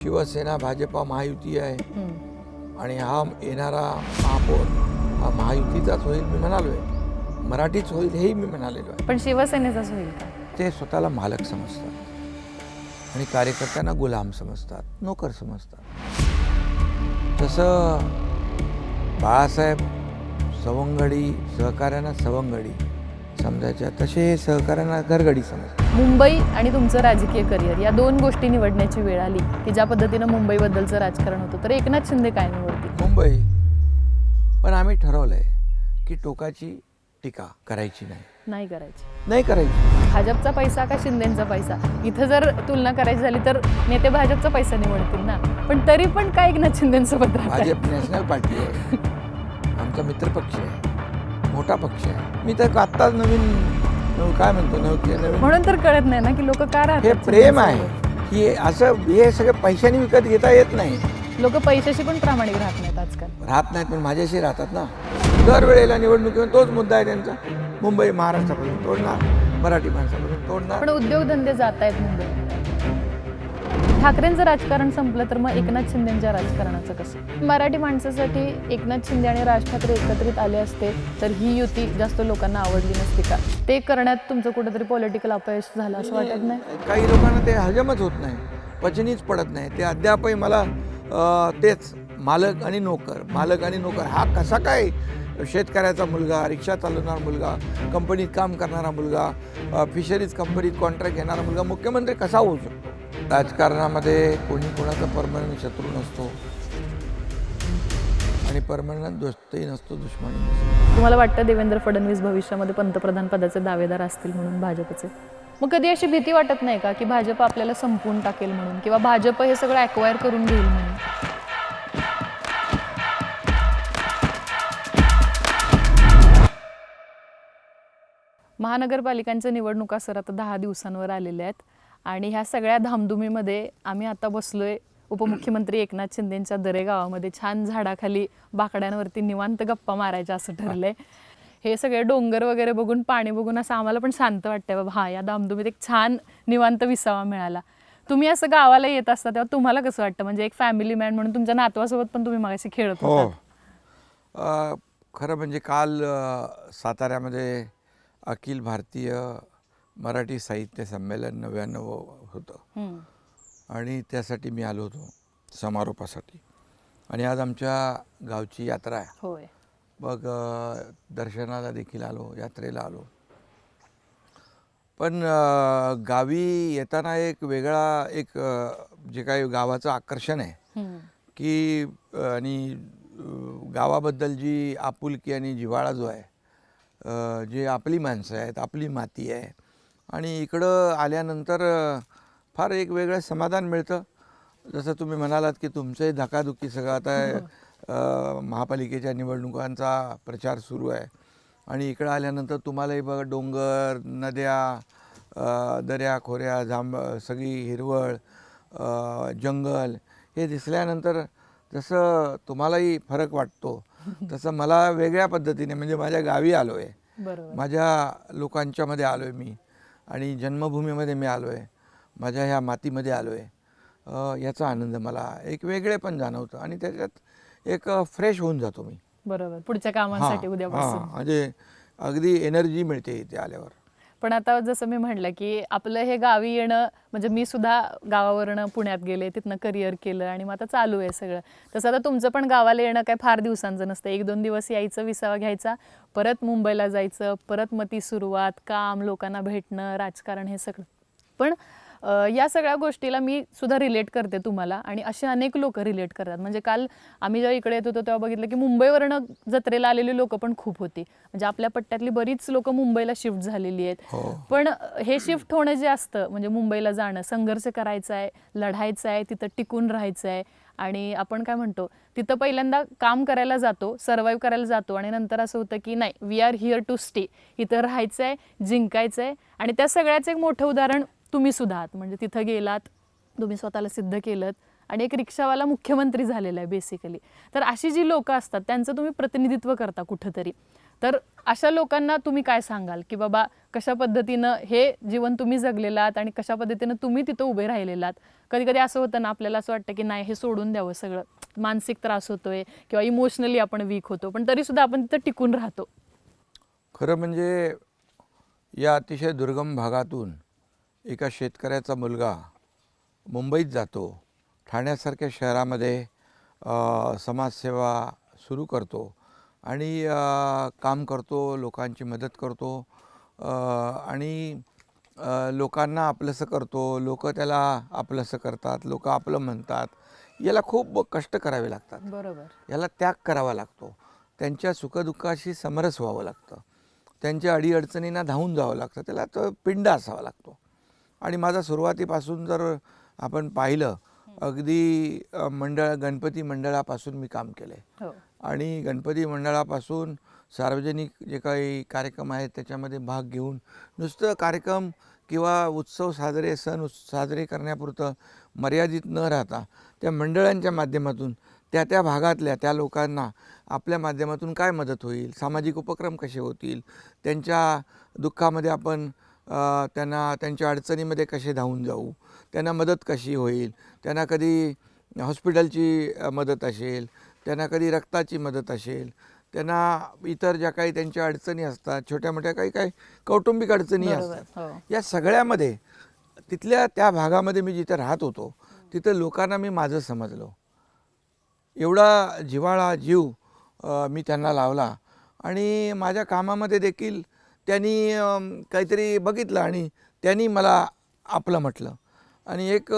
शिवसेना भाजपा महायुती आहे आणि हा येणारा महापौर हा महायुतीचाच होईल मी म्हणालोय, मराठीच होईल हेही मी म्हणालेलो आहे. पण शिवसेनेचाच होईल का? ते स्वतःला मालक समजतात आणि कार्यकर्त्यांना गुलाम समजतात, नोकर समजतात. तसं बाळासाहेब सवंगडी सहकार्यांना सवंगडी समजायच्या, तसे हे सहकार्यांना घरगडी समजतात. मुंबई आणि तुमचं राजकीय करिअर या दोन गोष्टी निवडण्याची वेळ आली की ज्या पद्धतीनं मुंबईबद्दलचं राजकारण होतं, तर एकनाथ शिंदे काय निवडतील? मुंबई. पण आम्ही ठरवलंय की टोकाची टीका करायची नाही करायची. नाही करायची. भाजपचा पैसा का शिंदेचा पैसा, इथं जर तुलना करायची झाली तर नेते भाजपचा पैसा निवडतील ना, पण तरी पण काय एकनाथ शिंदेसोबत राहताय? भाजप नॅशनल पार्टी आहे, आमचा मित्रपक्ष आहे, मोठा पक्ष आहे. मी तर आत्ताच नवीन काय म्हणतो नवीन म्हणून तर कळत नाही ना की लोक का राहतात. हे प्रेम आहे, ही असं हे सगळं पैशाने विकत घेता येत नाही. लोक पैशाशी पण प्रामाणिक राहत नाहीत आजकाल. राहत नाहीत पण माझ्याशी राहतात ना. दरवेळेला निवडणुकीवर तोच मुद्दा आहे त्यांचा. मुंबई महाराष्ट्रापासून तोडणार, मराठी माणसापासून तोडणार. पण उद्योगधंदे जात आहेत मुंबईत. ठाकरेंचं राजकारण संपलं तर मग एकनाथ शिंदेच्या राजकारणाचं कसं? मराठी माणसासाठी एकनाथ शिंदे आणि राज ठाकरे एकत्रित आले असते तर ही युती जास्त लोकांना आवडली नसती का? ते करण्यात तुमचं कुठेतरी पॉलिटिकल अपयश झालं असं वाटत नाही? काही लोकांना ते हजमच होत नाही, पचनीच पडत नाही. ते अद्यापही मला तेच मालक आणि नोकर हा कसा काय शेतकऱ्याचा मुलगा, रिक्षा चालवणारा मुलगा, कंपनीत काम करणारा मुलगा, फिशरीज कंपनीत कॉन्ट्रॅक्ट घेणारा मुलगा मुख्यमंत्री कसा होऊ शकतो? राजकारणामध्ये कोणी कोणाचा परमनंट शत्रू नसतो आणि परमनंट दोस्तही नसतो, दुश्मनी नसतो. तुम्हाला वाटतं देवेंद्र फडणवीस भविष्यामध्ये पंतप्रधान पदाचे दावेदार असतील म्हणून भाजपचे? मग कधी अशी भीती वाटत नाही का की भाजप आपल्याला संपवून टाकेल म्हणून, किंवा भाजप हे सगळं ॲक्वायर करून घेईल म्हणून? महानगरपालिकांच्या निवडणुका सर आता 10 दिवसांवर आलेल्या आहेत आणि ह्या सगळ्या धामधुमीमध्ये आम्ही आता बसलोय उपमुख्यमंत्री एकनाथ शिंदेंच्या दरे गावामध्ये, छान झाडाखाली बाकड्यांवरती निवांत गप्पा मारायच्या असं ठरलंय. हे सगळे डोंगर वगैरे बघून, पाणी बघून असं आम्हाला पण शांत वाटतंय, बाबा हा या धामधुमीत एक छान निवांत विसावा मिळाला. तुम्ही असं गावाला येत असता तेव्हा तुम्हाला कसं वाटतं? म्हणजे एक फॅमिली मॅन म्हणून तुमच्या नातवासोबत पण तुम्ही मागाशी खेळत होता. खरं म्हणजे काल साताऱ्यामध्ये अखिल भारतीय मराठी साहित्य संमेलन 99 होतं आणि त्यासाठी मी आलो होतो समारोपासाठी. आणि आज आमच्या गावची यात्रा आहे. होय. मग दर्शनाला देखील आलो, यात्रेला आलो. पण गावी येताना एक वेगळा जे काही गावाचं आकर्षण आहे की आणि गावाबद्दल जी आपुलकी आणि जिव्हाळा जो आहे, जे आपली माणसं आहेत, आपली माती आहे, आणि इकडं आल्यानंतर फार एक वेगळं समाधान मिळतं. जसं तुम्ही म्हणालात की तुमचंही धकाधुकी सगळं आता महापालिकेच्या निवडणुकांचा प्रचार सुरू आहे आणि इकडं आल्यानंतर तुम्हालाही बघा डोंगर, नद्या, दऱ्या खोऱ्या, सगळी हिरवळ, जंगल हे दिसल्यानंतर जसं तुम्हालाही फरक वाटतो तसं मला वेगळ्या पद्धतीने, म्हणजे माझ्या गावी आलो आहे, माझ्या लोकांच्यामध्ये आलो आहे मी आणि जन्मभूमीमध्ये मी आलो आहे, माझ्या ह्या मातीमध्ये आलो आहे. याचा आनंद मला एक वेगळे पण जाणवतं आणि त्याच्यात एक फ्रेश होऊन जातो मी. बरोबर, पुढच्या कामांसाठी उद्यापासून म्हणजे अगदी एनर्जी मिळते इथे आल्यावर. पण आता जसं मी म्हटलं की आपलं हे गावी येणं, म्हणजे मी सुद्धा गावावरनं पुण्यात गेले, तिथनं करिअर केलं आणि मग आता चालू आहे सगळं. तसं आता तुमचं पण गावाला येणं काय फार दिवसांचं नसतं. 1-2 दिवस यायचं, विसावा घ्यायचा, परत मुंबईला जायचं, परत मग ती सुरुवात, काम, लोकांना भेटणं, राजकारण, हे सगळं. पण या सगळ्या गोष्टीला मी सुद्धा रिलेट करते तुम्हाला आणि असे अनेक लोक रिलेट करतात. म्हणजे काल आम्ही जेव्हा इकडे येत होतो तेव्हा बघितलं की मुंबईवरनं जत्रेला आलेली लोक पण खूप होती. म्हणजे आपल्या पट्ट्यातली बरीच लोक मुंबईला शिफ्ट झालेली आहेत. पण हे शिफ्ट होणं जे असतं, म्हणजे मुंबईला जाणं, संघर्ष करायचा आहे, लढायचं आहे, तिथं टिकून राहायचं आहे आणि आपण काय म्हणतो, तिथं पहिल्यांदा काम करायला जातो, सर्व्हाइव्ह करायला जातो आणि नंतर असं होतं की नाही, we are here to stay, इथं राहायचं आहे, जिंकायचं आहे. आणि त्या सगळ्याचं एक मोठं उदाहरण तुम्ही सुद्धा आहात. म्हणजे तिथं गेलात, तुम्ही स्वतःला सिद्ध केलं आणि एक रिक्षावाला मुख्यमंत्री झालेला आहे बेसिकली. तर अशी जी लोकं असतात त्यांचं तुम्ही प्रतिनिधित्व करता कुठंतरी. तर अशा लोकांना तुम्ही काय सांगाल की बाबा कशा पद्धतीनं हे जीवन तुम्ही जगलेलं आहात आणि कशा पद्धतीनं तुम्ही तिथं उभे राहिलेला आहात? कधी कधी असं होतं ना, आपल्याला असं वाटतं की नाही, हे सोडून द्यावं सगळं, मानसिक त्रास होतोय किंवा इमोशनली आपण वीक होतो, पण तरी सुद्धा आपण तिथं टिकून राहतो. खरं म्हणजे या अतिशय दुर्गम भागातून एका शेतकऱ्याचा मुलगा मुंबईत जातो, ठाण्यासारख्या शहरामध्ये समाजसेवा सुरू करतो आणि काम करतो, लोकांची मदत करतो आणि लोकांना आपलंसं करतो, लोक त्याला आपलंसं करतात, लोक आपलं म्हणतात. याला खूप कष्ट करावे लागतात, बरोबर. याला त्याग करावा लागतो, त्यांच्या सुखदुःखाशी समरस व्हावं लागतं, त्यांच्या अडीअडचणींना धावून जावं लागतं, त्याला तो पिंड असावा लागतो. आणि माझा सुरुवातीपासून जर आपण पाहिलं, अगदी गणपती मंडळापासून मी काम केलं आहे हो. आणि गणपती मंडळापासून सार्वजनिक जे काही कार्यक्रम आहेत त्याच्यामध्ये भाग घेऊन नुसतं कार्यक्रम किंवा उत्सव साजरे करण्यापुरतं मर्यादित न राहता त्या मंडळांच्या माध्यमातून त्या भागातल्या त्या लोकांना आपल्या माध्यमातून काय मदत होईल, सामाजिक उपक्रम कसे होतील, त्यांच्या दुःखामध्ये आपण त्यांना त्यांच्या अडचणीमध्ये कसे धावून जाऊ, त्यांना मदत कशी होईल, त्यांना कधी हॉस्पिटलची मदत असेल, त्यांना कधी रक्ताची मदत असेल, त्यांना इतर ज्या काही त्यांच्या अडचणी असतात, छोट्या मोठ्या काही कौटुंबिक अडचणी असतात, हो. या सगळ्यामध्ये तिथल्या त्या भागामध्ये मी जिथे राहत होतो तिथं लोकांना मी माझं समजलो. एवढा जिव्हाळा जीव मी त्यांना लावला आणि माझ्या कामामध्ये देखील त्यांनी काहीतरी बघितलं आणि त्यांनी मला आपलं म्हटलं आणि एक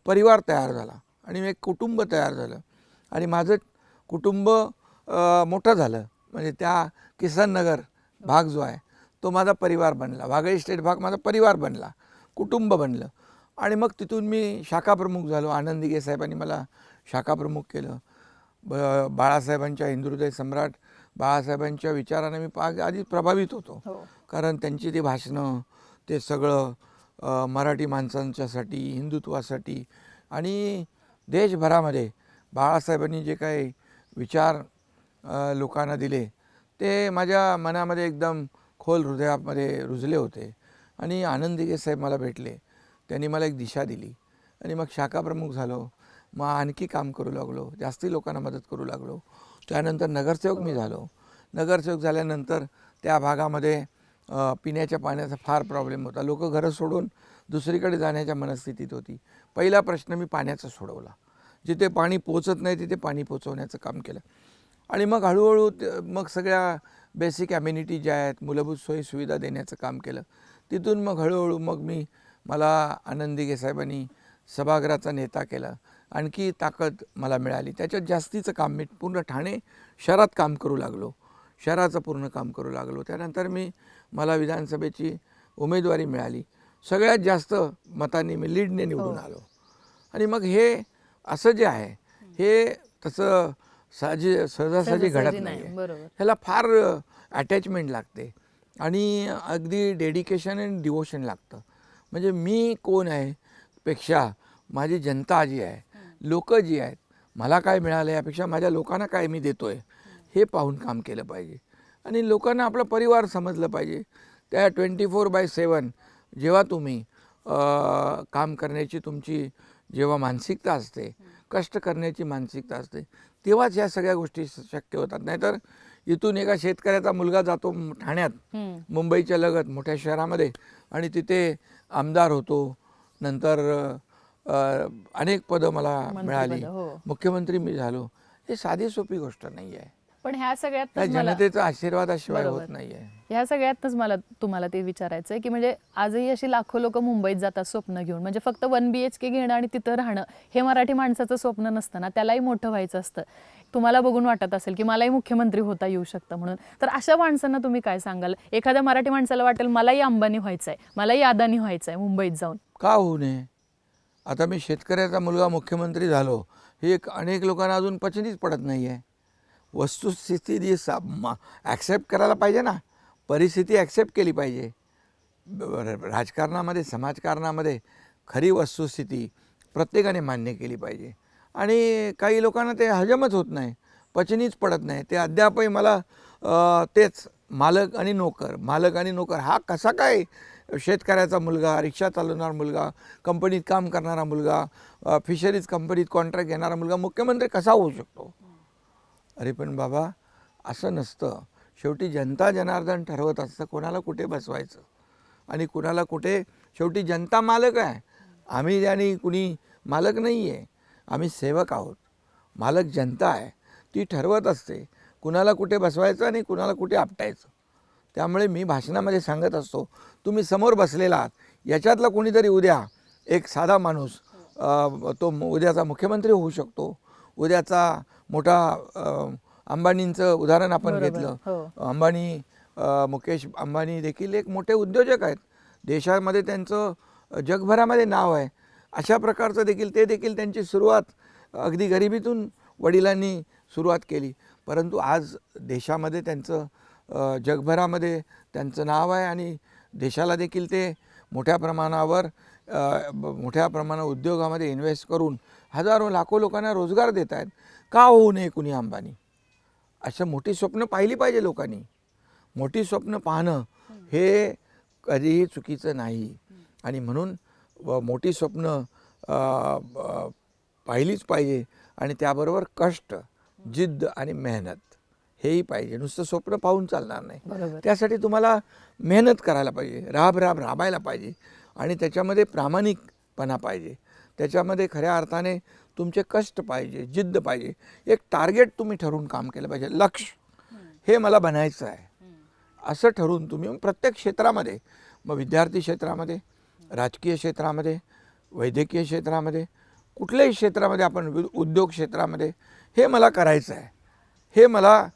परिवार तयार झाला आणि एक कुटुंब तयार झालं आणि माझं कुटुंब मोठं झालं. म्हणजे त्या किसन नगर भाग जो आहे तो माझा परिवार बनला, वाघळी स्टेट भाग माझा परिवार बनला, कुटुंब बनलं. आणि मग तिथून मी शाखा प्रमुख झालो. आनंद दिघे साहेबांनी मला शाखा प्रमुख केलं. बाळासाहेबांच्या हिंदुहृदय सम्राट बाळासाहेबांच्या विचाराने मी आधी प्रभावित होतो, कारण त्यांची ती भाषणं, ते सगळं मराठी माणसांच्यासाठी, हिंदुत्वासाठी आणि देशभरामध्ये बाळासाहेबांनी जे काही विचार लोकांना दिले ते माझ्या मनामध्ये एकदम खोल हृदयामध्ये रुजले होते. आणि आनंद दिघे साहेब मला भेटले, त्यांनी मला एक दिशा दिली आणि मग शाखा प्रमुख झालो. मग आणखी काम करू लागलो, जास्ती लोकांना मदत करू लागलो. त्यानंतर नगरसेवक मी झालो. नगरसेवक झाल्यानंतर त्या भागामध्ये पिण्याच्या पाण्याचा फार प्रॉब्लेम होता. लोक घरं सोडून दुसरीकडे जाण्याच्या मनस्थितीत होती. पहिला प्रश्न मी पाण्याचा सोडवला. जिथे पाणी पोचत नाही तिथे पाणी पोचवण्याचं काम केलं. आणि मग हळूहळू मग सगळ्या बेसिक ॲम्युनिटी ज्या आहेत, मूलभूत सोयीसुविधा देण्याचं काम केलं. तिथून मग हळूहळू मला आनंद दिघे साहेबांनी सभागृहाचा नेता केला. आणखी ताकद मला मिळाली. त्याच्यात जास्तीचं काम मी पूर्ण ठाणे शहरात काम करू लागलो, शहराचं पूर्ण काम करू लागलो. त्यानंतर मला विधानसभेची उमेदवारी मिळाली. सगळ्यात जास्त मतांनी मी लीडने निवडून आलो. आणि मग हे असं जे आहे हे तसं सहजासहजी घडत नाही आहे. ह्याला फार अटॅचमेंट लागते आणि अगदी डेडिकेशन आणि डिवोशन लागतं. म्हणजे मी कोण आहे पेक्षा माझी जनता जी आहे, लोक जी आहेत, मला काय मिळालं यापेक्षा माझ्या लोकांना काय मी देतो आहे हे पाहून काम केलं पाहिजे. आणि लोकांना आपला परिवार समजलं पाहिजे. त्या 24/7 जेव्हा तुम्ही काम करण्याची तुमची जेव्हा मानसिकता असते, कष्ट करण्याची मानसिकता असते, तेव्हाच ह्या सगळ्या गोष्टी शक्य होतात. नाहीतर इथून एका शेतकऱ्याचा मुलगा जातो ठाण्यात, मुंबईच्या लगत मोठ्या शहरामध्ये, आणि तिथे आमदार होतो, नंतर अनेक पदं मला मिळाली, मुख्यमंत्री मी झालो. हे साधी सोपी गोष्ट नाही आहे. पण ह्या सगळ्यात जनतेचा आशीर्वादाशिवाय होत नाही आहे. ह्या सगळ्यातच मला तुम्हाला ते विचारायचं आहे की म्हणजे आजही अशी लाखो लोक मुंबईत जातात स्वप्न घेऊन. म्हणजे फक्त 1 BHK घेणं आणि तिथं राहणं हे मराठी माणसाचं स्वप्न नसतं ना, त्यालाही मोठं व्हायचं असतं. तुम्हाला बघून वाटत असेल की मलाही मुख्यमंत्री होता येऊ शकतं म्हणून. तर अशा माणसांना तुम्ही काय सांगाल? एखाद्या मराठी माणसाला वाटेल मलाही अंबानी व्हायचं आहे, मलाही अदानी व्हायचं आहे मुंबईत जाऊन, का होऊ नये? आता मी शेतकऱ्याचा मुलगा मुख्यमंत्री झालो हे अनेक लोकांना अजून पचनीच पडत नाही आहे. वस्तुस्थिती ॲक्सेप्ट करायला पाहिजे ना, परिस्थिती ॲक्सेप्ट केली पाहिजे. राजकारणामध्ये, समाजकारणामध्ये खरी वस्तुस्थिती प्रत्येकाने मान्य केली पाहिजे. आणि काही लोकांना ते हजमच होत नाही, पचनीच पडत नाही. ते अद्यापही मला तेच मालक आणि नोकर हा कसा काय शेतकऱ्याचा मुलगा, रिक्षा चालवणारा मुलगा, कंपनीत काम करणारा मुलगा, फिशरीज कंपनीत कॉन्ट्रॅक्ट घेणारा मुलगा मुख्यमंत्री कसा होऊ शकतो? अरे पण बाबा असं नसतं. शेवटी जनता जनार्दन ठरवत असतं कोणाला कुठे बसवायचं आणि कुणाला कुठे. शेवटी जनता मालक आहे, आम्ही आणि कुणी मालक नाही आहे, आम्ही सेवक आहोत. मालक जनता आहे, ती ठरवत असते कुणाला कुठे बसवायचं आणि कुणाला कुठे आपटायचं. त्यामुळे मी भाषणामध्ये सांगत असतो, तुम्ही समोर बसलेला आहात, याच्यातला कोणीतरी उद्या एक साधा माणूस तो उद्याचा मुख्यमंत्री होऊ शकतो. उद्याचा मोठा अंबानींचं उदाहरण आपण घेतलं. अंबानी, मुकेश अंबानी देखील एक मोठे उद्योजक आहेत. देशामध्ये त्यांचं जगभरामध्ये नाव आहे. अशा प्रकारचं देखील ते देखील त्यांची सुरुवात अगदी गरिबीतून वडिलांनी सुरुवात केली. परंतु आज देशामध्ये त्यांचं जगभरामध्ये त्यांचं नाव आहे आणि देशाला देखील ते मोठ्या प्रमाणावर उद्योगामध्ये इन्व्हेस्ट करून हजारो लाखो लोकांना रोजगार देत आहेत. का होऊ नये कुणी अंबानी? अशा मोठी स्वप्न पाहिली पाहिजे लोकांनी. मोठी स्वप्न पाहणं हे कधीही चुकीचं नाही आणि म्हणून मोठी स्वप्न पाहिलीच पाहिजे आणि त्याबरोबर कष्ट, जिद्द आणि मेहनत हेही पाहिजे. नुसतं स्वप्न पाहून चालणार नाही. त्यासाठी तुम्हाला मेहनत करायला पाहिजे, राबायला पाहिजे आणि त्याच्यामध्ये प्रामाणिकपणा पाहिजे. त्याच्यामध्ये खऱ्या अर्थाने तुमचे कष्ट पाहिजे, जिद्द पाहिजे. एक टार्गेट तुम्ही ठरवून काम केलं पाहिजे. लक्ष्य हे मला बनायचं आहे असं ठरवून तुम्ही प्रत्येक क्षेत्रामध्ये, मग विद्यार्थी क्षेत्रामध्ये, राजकीय क्षेत्रामध्ये, वैद्यकीय क्षेत्रामध्ये, कुठल्याही क्षेत्रामध्ये, आपण उद्योग क्षेत्रामध्ये, हे मला करायचं आहे, हे मला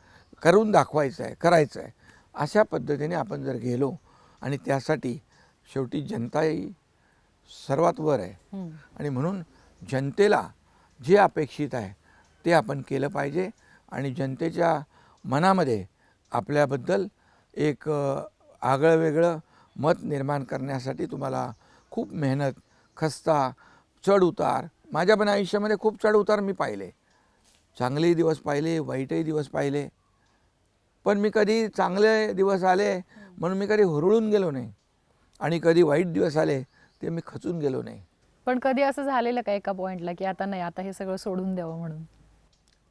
करून दाखवायचं आहे, करायचं आहे. अशा पद्धतीने आपण जर गेलो आणि त्यासाठी शेवटी जनता ही सर्वात वर आहे आणि म्हणून जनतेला जे अपेक्षित आहे ते आपण केलं पाहिजे आणि जनतेच्या मनामध्ये आपल्याबद्दल एक आगळं वेगळं मत निर्माण करण्यासाठी तुम्हाला खूप मेहनत, खस्ता, चढउतार. माझ्या पण आयुष्यामध्ये खूप चढउतार मी पाहिले. चांगलेही दिवस पाहिले, वाईटही दिवस पाहिले. पण मी कधी चांगले दिवस आले म्हणून मी कधी हुरळून गेलो नाही आणि कधी वाईट दिवस आले ते मी खचून गेलो नाही. पण कधी असं झालेलं का एका पॉईंटला की आता नाही, आता हे सगळं सोडून द्यावं म्हणून?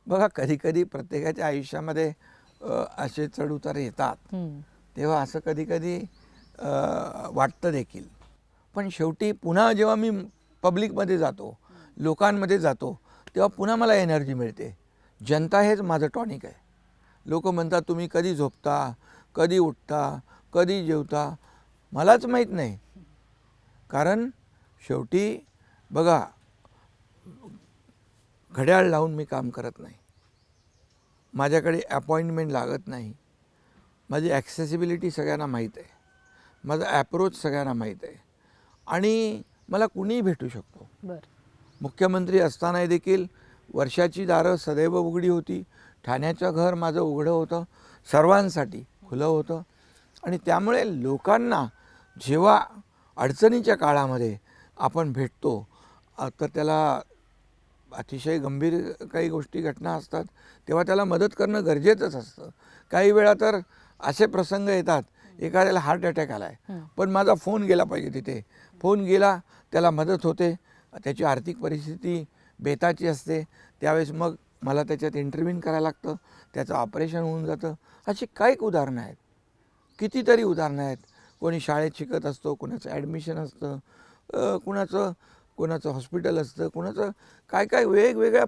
बघा, कधी कधी प्रत्येकाच्या आयुष्यामध्ये असे चढउतार येतात. तेव्हा असं कधी कधी वाटतं देखील. पण शेवटी पुन्हा जेव्हा मी पब्लिकमध्ये जातो, लोकांमध्ये जातो, तेव्हा पुन्हा मला एनर्जी मिळते. जनता हेच माझं टॉनिक आहे. लोक म्हणतात तुम्ही कधी झोपता, कधी उठता, कधी जेवता, मलाच माहीत नाही. कारण शेवटी बघा, घड्याळ लावून मी काम करत नाही, माझ्याकडे अपॉइंटमेंट लागत नाही, माझी ॲक्सेसिबिलिटी सगळ्यांना माहीत आहे, माझा ॲप्रोच सगळ्यांना माहीत आहे आणि मला कुणीही भेटू शकतो. मुख्यमंत्री असतानाही देखील वर्षाची दारं सदैव उघडी होती. ठाण्याचं घर माझं उघडं होतं, सर्वांसाठी खुलं होतं आणि त्यामुळे लोकांना जेव्हा अडचणीच्या काळामध्ये आपण भेटतो तर त्याला अतिशय गंभीर काही गोष्टी घटना असतात तेव्हा त्याला मदत करणं गरजेचंच असतं. काही वेळा तर असे प्रसंग येतात, एखाद्याला हार्ट अटॅक आला आहे पण माझा फोन गेला पाहिजे, तिथे फोन गेला त्याला मदत होते. त्याची आर्थिक परिस्थिती बेताची असते, त्यावेळेस मग मला त्याच्यात इंटरव्ह्यू करायला लागतं, त्याचं ऑपरेशन होऊन जातं. अशी काही उदाहरणं आहेत, कितीतरी उदाहरणं आहेत. कोणी शाळेत शिकत असतो, कुणाचं ॲडमिशन असतं, कुणाचं हॉस्पिटल असतं, कुणाचं काय काय वेगवेगळ्या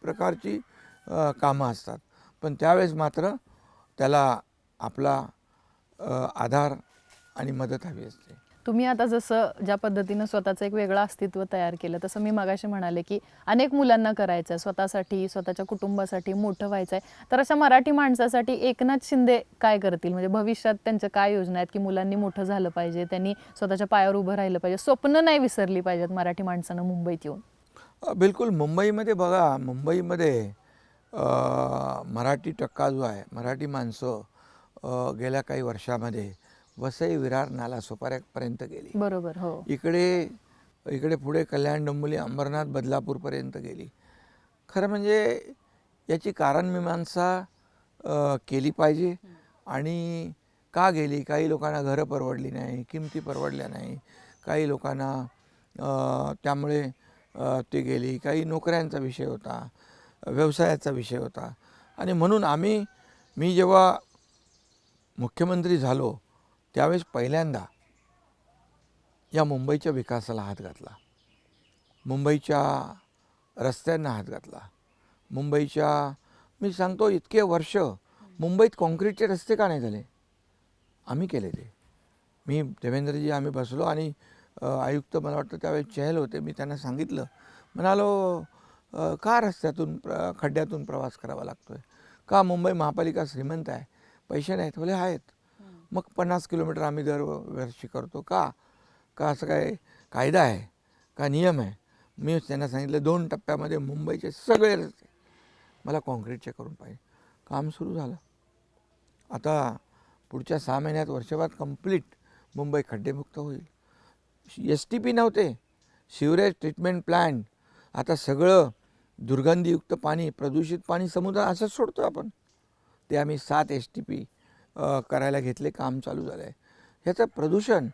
प्रकारची कामं असतात. पण त्यावेळेस मात्र त्याला आपला आधार आणि मदत हवी असते. तुम्ही आता जसं ज्या पद्धतीनं स्वतःचं एक वेगळं अस्तित्व तयार केलं, तसं मी मगाशी म्हणाले की अनेक मुलांना करायचं आहे, स्वतःसाठी, स्वतःच्या कुटुंबासाठी मोठं व्हायचं आहे. तर अशा मराठी माणसासाठी एकनाथ शिंदे काय करतील? म्हणजे भविष्यात त्यांच्या काय योजना आहेत की मुलांनी मोठं झालं पाहिजे, त्यांनी स्वतःच्या पायावर उभं राहिलं पाहिजे, स्वप्न नाही विसरली पाहिजेत मराठी माणसानं मुंबईत येऊन? बिलकुल. मुंबईमध्ये बघा, मुंबईमध्ये मराठी टक्का जो आहे, मराठी माणसं गेल्या काही वर्षामध्ये वसई, विरार, नालासोपाऱ्यापर्यंत गेली. बरोबर, हो. इकडे पुढे कल्याण, डोंबिवली, अंबरनाथ, बदलापूरपर्यंत गेली. खरं म्हणजे याची कारणमीमांसा केली पाहिजे. आणि का गेली? काही लोकांना घरं परवडली नाही, किमती परवडल्या नाही, काही लोकांना त्यामुळे ते गेली, काही नोकऱ्यांचा विषय होता, व्यवसायाचा विषय होता. आणि म्हणून मी जेव्हा मुख्यमंत्री झालो त्यावेळेस पहिल्यांदा या मुंबईच्या विकासाला हात घातला, मुंबईच्या रस्त्यांना हात घातला, मी सांगतो इतके वर्ष मुंबईत कॉन्क्रीटचे रस्ते का नाही झाले? आम्ही केले ते. मी देवेंद्रजी आम्ही बसलो आणि आयुक्त मला वाटतं त्यावेळेस चहल होते. मी त्यांना सांगितलं, म्हणालो का रस्त्यातून खड्ड्यातून प्रवास करावा लागतो आहे? का मुंबई महापालिका श्रीमंत आहे, पैसे नाहीत? बोले आहेत. मग 50 किलोमीटर आम्ही दरवर्षी करतो का? असं काय कायदा आहे का, नियम आहे? मी त्यांना सांगितलं 2 टप्प्यामध्ये मुंबईचे सगळे रस्ते मला कॉन्क्रीटचे करून पाहिजे. काम सुरू झालं. आता पुढच्या 6 महिन्यात वर्षभरात कंप्लीट मुंबई खड्डेमुक्त होईल. STP नव्हते, सिवरेज ट्रीटमेंट प्लॅन्ट. आता सगळं दुर्गंधीयुक्त पाणी, प्रदूषित पाणी समुद्रात असंच सोडतो आपण. ते आम्ही 7 STP करायला घेतले, काम चालू झालं आहे. ह्याचं प्रदूषण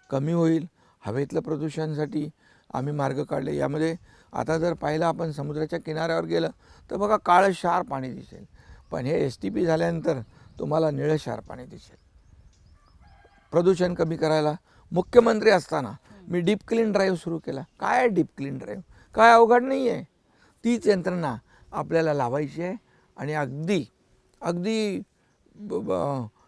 कमी होईल. हवेतलं प्रदूषणासाठी आम्ही मार्ग काढले. यामध्ये आता जर पाहिलं आपण समुद्राच्या किनाऱ्यावर गेलं तर बघा काळं क्षार पाणी दिसेल, पण हे STP झाल्यानंतर तुम्हाला निळं क्षार पाणी दिसेल. प्रदूषण कमी करायला मुख्यमंत्री असताना मी डीप क्लीन ड्राईव्ह सुरू केला. काय डीप क्लीन ड्राईव्ह? काय अवघड नाही आहे. तीच यंत्रणा आपल्याला लावायची आहे आणि अगदी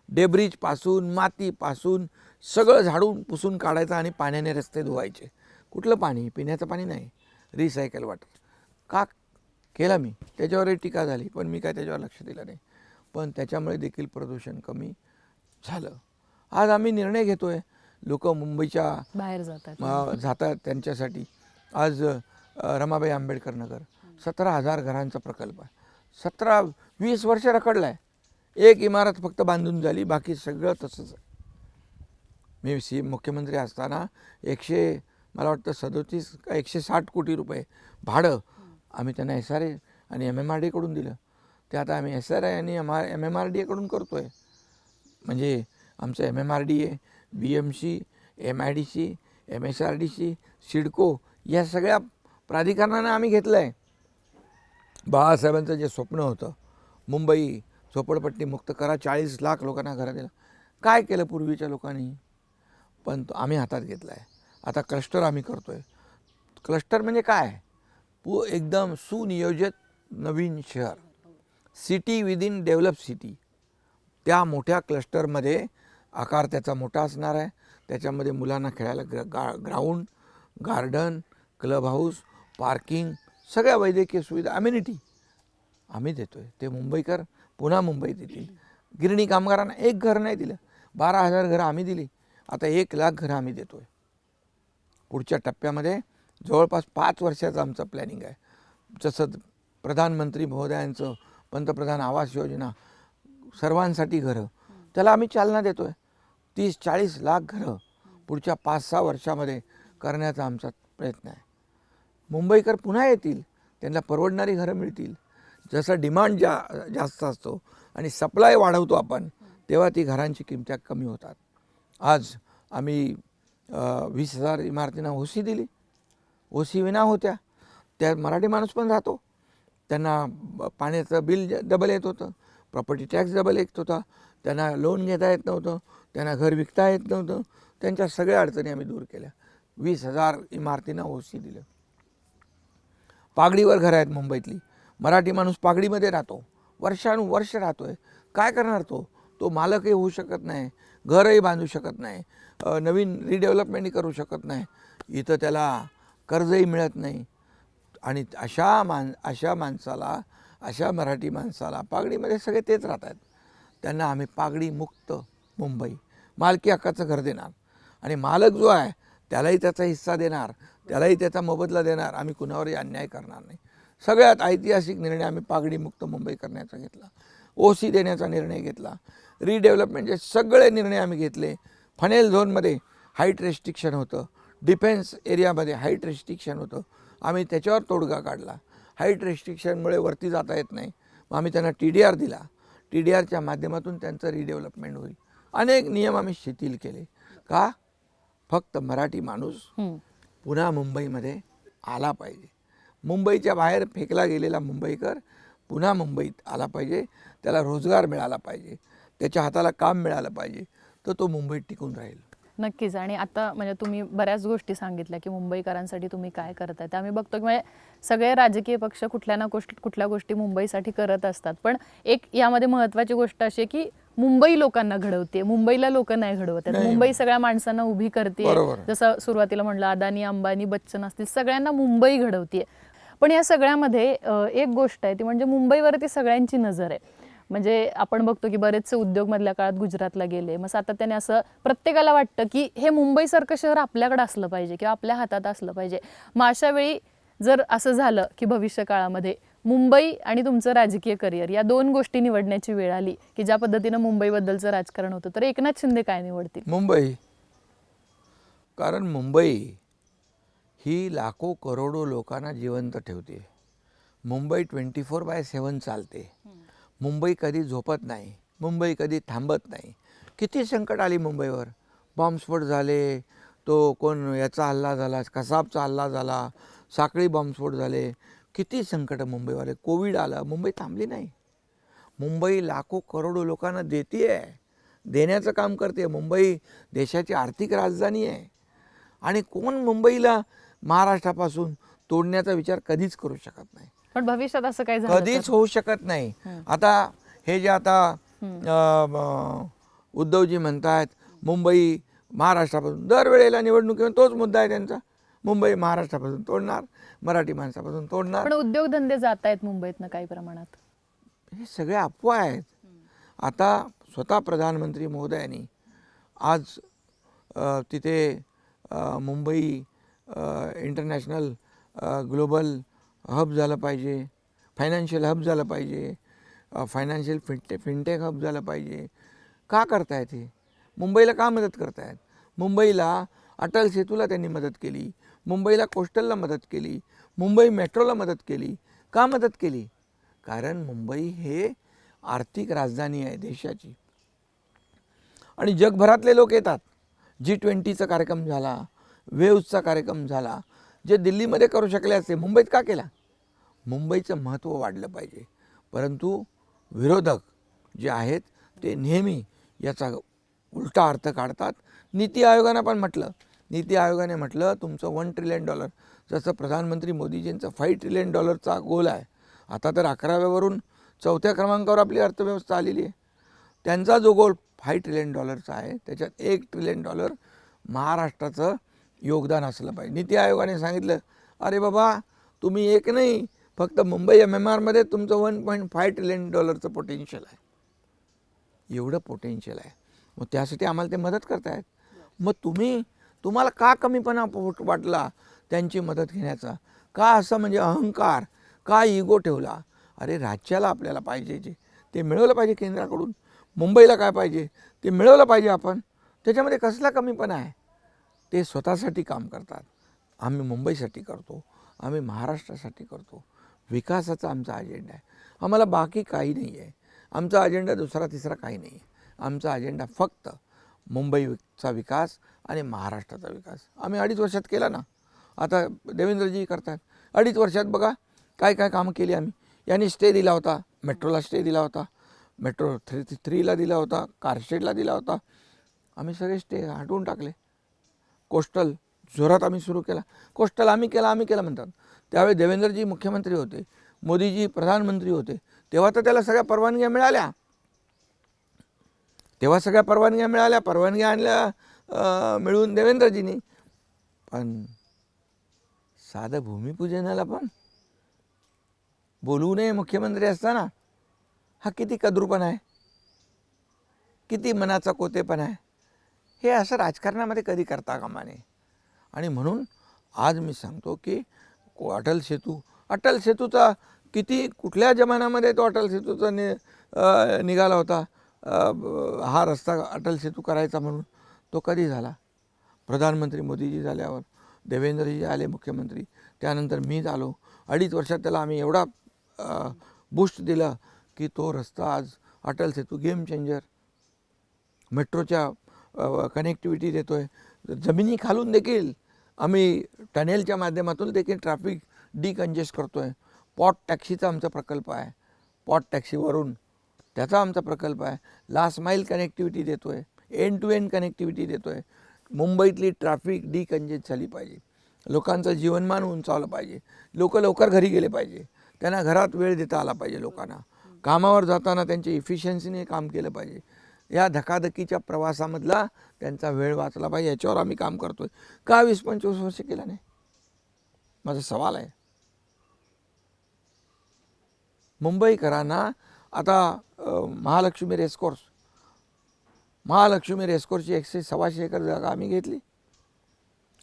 डेब्रिजपासून, मातीपासून सगळं झाडून पुसून काढायचं आणि पाण्याने रस्ते धुवायचे. कुठलं पाणी? पिण्याचं पाणी नाही, रिसायकल वॉटर. का केलं मी? त्याच्यावरही टीका झाली, पण मी काय त्याच्यावर लक्ष दिलं नाही. पण त्याच्यामुळे देखील प्रदूषण कमी झालं. आज आम्ही निर्णय घेतो आहे, लोक मुंबईच्या बाहेर जातात त्यांच्यासाठी. आज रमाबाई आंबेडकर नगर 17,000 घरांचा प्रकल्प आहे. 17-20 वर्ष रखडला आहे. एक इमारत फक्त बांधून झाली, बाकी सगळं तसंच आहे. मी मुख्यमंत्री असताना मला वाटतं 37 का 160 कोटी रुपये भाडं आम्ही त्यांना SRA आणि MMRDA कडून दिलं. ते आता आम्ही SRA आणि MMRDA कडून करतो आहे. म्हणजे आमचं MMRDA, BMC, MIDC, MSRDC, CIDCO या सगळ्या प्राधिकरणानं आम्ही घेतलं आहे. बाळासाहेबांचं जे स्वप्न होतं, मुंबई झोपडपट्टी मुक्त करा, 40 लाख लोकांना घरं दिलं. काय केलं पूर्वीच्या लोकांनी? पण तो आम्ही हातात घेतला आहे. आता क्लस्टर आम्ही करतो आहे. क्लस्टर म्हणजे काय? एकदम सुनियोजित नवीन शहर, सिटी विदिन डेव्हलप सिटी. त्या मोठ्या क्लस्टरमध्ये आकार त्याचा मोठा असणार आहे. त्याच्यामध्ये मुलांना खेळायला ground, garden, club house, parking, सगळ्या वैद्यकीय सुविधा, अम्युनिटी आम्ही देतो आहे. ते मुंबईकर पुन्हा मुंबईत येतील. गिरणी कामगारांना एक घर नाही दिलं, 12,000 घरं आम्ही दिली. आता 1 लाख घरं आम्ही देतो आहे. पुढच्या टप्प्यामध्ये जवळपास 5 वर्षाचं आमचं प्लॅनिंग आहे. जसं प्रधानमंत्री महोदयांचं पंतप्रधान आवास योजना, सर्वांसाठी घरं, त्याला आम्ही चालना देतो आहे. 30-40 लाख घरं पुढच्या 5-6 वर्षामध्ये करण्याचा आमचा प्रयत्न आहे. मुंबईकर पुन्हा येतील, त्यांना परवडणारी घरं मिळतील. जसं डिमांड जास्त असतो आणि सप्लाय वाढवतो आपण, तेव्हा ती घरांची किंमत कमी होतात. आज आम्ही 20,000 इमारतींना OC दिली. OC विना होत्या, त्यात मराठी माणूस पण राहतो. त्यांना पाण्याचं बिल डबल येत होतं, प्रॉपर्टी टॅक्स डबल येत होता, त्यांना लोन घेता येत नव्हतं, त्यांना घर विकता येत नव्हतं. त्यांच्या सगळ्या अडचणी आम्ही दूर केल्या. 20,000 इमारतींना OC दिलं. पागडीवर घरं आहेत मुंबईतली. मराठी माणूस पागडीमध्ये राहतो, वर्षानुवर्ष राहतो आहे. काय करणार? तो मालकही होऊ शकत नाही, घरही बांधू शकत नाही, नवीन रिडेव्हलपमेंटही करू शकत नाही. इथं त्याला कर्जही मिळत नाही. आणि अशा माणसाला, अशा मराठी माणसाला पागडीमध्ये सगळे तेच राहतात. त्यांना आम्ही पागडी मुक्त मुंबई, मालकी हक्काचं घर देणार आणि मालक जो आहे त्यालाही त्याचा हिस्सा देणार, त्यालाही त्याचा मोबदला देणार. आम्ही कुणावरही अन्याय करणार नाही. सगळ्यात ऐतिहासिक निर्णय आम्ही पागडी मुक्त मुंबई करण्याचा घेतला. OC देण्याचा निर्णय घेतला. रिडेव्हलपमेंटचे सगळे निर्णय आम्ही घेतले. फनेल झोनमध्ये हाईट रेस्ट्रिक्शन होतं, डिफेन्स एरियामध्ये हाईट रेस्ट्रिक्शन होतं, आम्ही त्याच्यावर तोडगा काढला. हाईट रेस्ट्रिक्शनमुळे वरती जाता येत नाही, मग आम्ही त्यांना TDR दिला. TDRच्या माध्यमातून त्यांचं रिडेव्हलपमेंट होईल. अनेक नियम आम्ही शिथिल केले. का? फक्त मराठी माणूस पुन्हा मुंबईमध्ये आला पाहिजे. मुंबईच्या बाहेर फेकला गेलेला मुंबईकर पुन्हा मुंबईत आला पाहिजे. त्याला रोजगार मिळाला पाहिजे, त्याच्या हाताला काम मिळालं पाहिजे, तर तो मुंबईत टिकून राहील. नक्कीच. आणि आता म्हणजे तुम्ही बऱ्याच गोष्टी सांगितल्या की मुंबईकरांसाठी तुम्ही काय करताय. ते आम्ही बघतो की म्हणजे सगळे राजकीय पक्ष कुठल्या ना कुठल्या गोष्टी मुंबईसाठी करत असतात. पण एक यामध्ये महत्त्वाची गोष्ट अशी आहे की मुंबई लोकांना घडवते, मुंबईला लोक नाही घडवत आहेत. मुंबई सगळ्या माणसांना उभी करते. जसं सुरुवातीला म्हणलं अदानी, अंबानी, बच्चन असतील, सगळ्यांना मुंबई घडवते. पण या सगळ्यामध्ये एक गोष्ट आहे ती म्हणजे मुंबईवरती सगळ्यांची नजर आहे. म्हणजे आपण बघतो की बरेचसे उद्योग मधल्या काळात गुजरातला गेले, मग सातत्याने असं प्रत्येकाला वाटतं की हे मुंबईसारखं शहर आपल्याकडे असलं पाहिजे किंवा आपल्या हातात असलं पाहिजे. मग अशा वेळी जर असं झालं की भविष्य काळामध्ये मुंबई आणि तुमचं राजकीय करिअर या दोन गोष्टी निवडण्याची वेळ आली की ज्या पद्धतीनं मुंबईबद्दलचं राजकारण होतं, तर एकनाथ शिंदे काय निवडतील? मुंबई. कारण मुंबई ही लाखो करोडो लोकांना जिवंत ठेवते. मुंबई 24/7 चालते. मुंबई कधी झोपत नाही, मुंबई कधी थांबत नाही. किती संकट आली मुंबईवर. बॉम्बस्फोट झाले, तो कोण याचा हल्ला झाला, कसाबचा हल्ला झाला, साखळी बॉम्बस्फोट झाले, किती संकट मुंबईवाले. कोविड आलं, मुंबई थांबली नाही. मुंबई लाखो करोडो लोकांना देते आहे, देण्याचं काम करते. मुंबई देशाची आर्थिक राजधानी आहे. आणि कोण मुंबईला महाराष्ट्रापासून तोडण्याचा विचार कधीच करू शकत नाही. पण भविष्यात असं काही झालं कधीच होऊ शकत नाही. आता हे जे आता उद्धवजी म्हणतात मुंबई महाराष्ट्रापासून, दरवेळेला निवडणुकीमध्ये तोच मुद्दा आहे त्यांचा. मुंबई महाराष्ट्रापासून तोडणार, मराठी माणसापासून तोडणार. पण उद्योगधंदे जात आहेत मुंबईतनं काही प्रमाणात. हे सगळे अफवा आहेत. आता स्वतः प्रधानमंत्री महोदयांनी आज तिथे मुंबई इंटरनॅशनल ग्लोबल हब झालं पाहिजे, फायनान्शियल हब झालं पाहिजे, फायनान्शियल फिनटेक हब झालं पाहिजे. का करतायत हे? मुंबईला का मदत करतायत? मुंबईला अटल सेतूला त्यांनी मदत केली, मुंबईला कोस्टलला मदत केली, मुंबई मेट्रोला मदत केली. का मदत केली? कारण मुंबई हे आर्थिक राजधानी आहे देशाची. आणि जगभरातले लोक येतात. G20चा कार्यक्रम झाला, वेव्हचा कार्यक्रम झाला, जे दिल्लीमध्ये करू शकले असते मुंबईत का केला? मुंबईचं महत्त्व वाढलं पाहिजे. परंतु विरोधक जे आहेत ते नेहमी याचा उलटा अर्थ काढतात. नीती आयोगानं पण म्हटलं, नीती आयोगाने म्हटलं तुमचं $1 ट्रिलियन, जसं प्रधानमंत्री मोदीजींचं $5 ट्रिलियन गोल आहे. आता तर 11व्यावरून 4थ्या क्रमांकावर आपली अर्थव्यवस्था आलेली आहे. त्यांचा जो गोल $5 ट्रिलियन आहे, त्याच्यात $1 ट्रिलियन महाराष्ट्राचं योगदान असलं पाहिजे. नीती आयोगाने सांगितलं, अरे बाबा तुम्ही एक नाही, फक्त मुंबई MMRमध्ये तुमचं $1.5 ट्रिलियन पोटेन्शियल आहे. एवढं पोटेन्शियल आहे. मग त्यासाठी आम्हाला ते मदत करतायत. मग तुम्हाला का कमीपणा वाटला त्यांची मदत घेण्याचा? का असं म्हणजे अहंकार, का इगो ठेवला? अरे राज्याला आपल्याला पाहिजे जे ते मिळवलं पाहिजे केंद्राकडून. मुंबईला काय पाहिजे ते मिळवलं पाहिजे आपण. त्याच्यामध्ये कसला कमीपणा आहे? ते स्वतःसाठी काम करतात. आम्ही मुंबईसाठी करतो, आम्ही महाराष्ट्रासाठी करतो. विकासाचा आमचा अजेंडा आहे. आम्हाला बाकी काही नाही आहे. आमचा अजेंडा दुसरा तिसरा काही नाही आहे. आमचा अजेंडा फक्त मुंबईचा विकास आणि महाराष्ट्राचा विकास. आम्ही 2.5 वर्षात केला ना. आता देवेंद्रजी करतात. 2.5 वर्षात बघा काय काय कामं केली आम्ही. यांनी स्टे दिला होता, मेट्रोला स्टे दिला होता, मेट्रो 3ला दिला होता, कारशेडला दिला होता. आम्ही सगळे स्टे हटवून टाकले. कोस्टल जोरात आम्ही सुरू केला. कोस्टल आम्ही केला म्हणतात. त्यावेळी देवेंद्रजी मुख्यमंत्री होते, मोदीजी प्रधानमंत्री होते, तेव्हा तर त्याला सगळ्या परवानग्या मिळाल्या. परवानग्या आणल्या मिळून देवेंद्रजींनी. पण साधं भूमिपूजनाला पण बोलू नये मुख्यमंत्री असताना. हा किती कद्रूपणा आहे, किती मनाचा कोतेपणा आहे. हे असं राजकारणामध्ये कधी करता कामा नये. आणि म्हणून आज मी सांगतो की अटल सेतूचा कुठल्या जमान्यामध्ये तो अटल सेतूचा निघाला होता हा रस्ता अटल सेतू करायचा म्हणून. तो कधी झाला? प्रधानमंत्री मोदीजी झाल्यावर, देवेंद्रजी आले मुख्यमंत्री, त्यानंतर मी झालो. 2.5 वर्षात त्याला आम्ही एवढा बूस्ट दिला की तो रस्ता आज अटल सेतू गेम चेंजर, मेट्रोच्या कनेक्टिव्हिटी देतो आहे, जमिनी खालून देखील आम्ही टनेलच्या माध्यमातून देखील ट्रॅफिक डिकंजेस्ट करतो आहे. पॉट टॅक्सीचा आमचा प्रकल्प आहे, पॉट टॅक्सीवरून त्याचा आमचा प्रकल्प आहे. लास्ट माईल कनेक्टिव्हिटी देतो आहे, एंड टू एंड कनेक्टिव्हिटी देतो आहे. मुंबईतली ट्रॅफिक डिकंजेस्ट झाली पाहिजे, लोकांचं जीवनमान उंचावलं पाहिजे, लोक लवकर घरी गेले पाहिजे, त्यांना घरात वेळ देता आला पाहिजे, लोकांना कामावर जाताना त्यांची इफिशियन्सीने काम केलं पाहिजे. या धकाधकीच्या प्रवासामधला त्यांचा वेळ वाचला पाहिजे, याच्यावर आम्ही काम करतो आहे. का 20-25 वर्ष केलं नाही, माझा सवाल आहे. मुंबईकरांना आता महालक्ष्मी रेसकोर्सची 100-125 एकर जागा आम्ही घेतली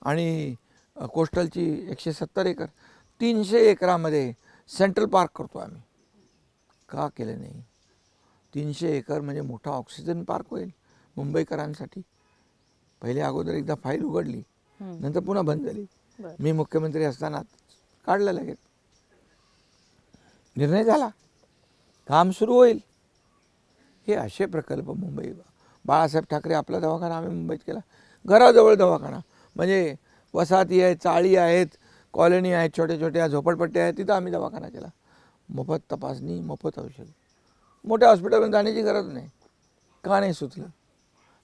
आणि कोस्टलची 170 एकर, 300 एकरामध्ये सेंट्रल पार्क करतो आम्ही. का केलं नाही? 300 एकर म्हणजे मोठा ऑक्सिजन पार्क होईल मुंबईकरांसाठी. पहिले अगोदर एकदा फाईल उघडली, नंतर पुन्हा बंद झाली. मी मुख्यमंत्री असताना काढलं लगेच, निर्णय झाला, काम सुरू होईल. हे असे प्रकल्प मुंबई, बाळासाहेब ठाकरे आपला दवाखाना आम्ही मुंबईत केला, घराजवळ दवाखाना, म्हणजे वसाहती आहेत, चाळी आहेत, कॉलनी आहेत, छोट्या छोट्या झोपडपट्ट्या आहेत, तिथं आम्ही दवाखाना केला. मोफत तपासणी, मोफत औषध, मोठ्या हॉस्पिटलमध्ये जाण्याची गरज नाही. का नाही सुचलं?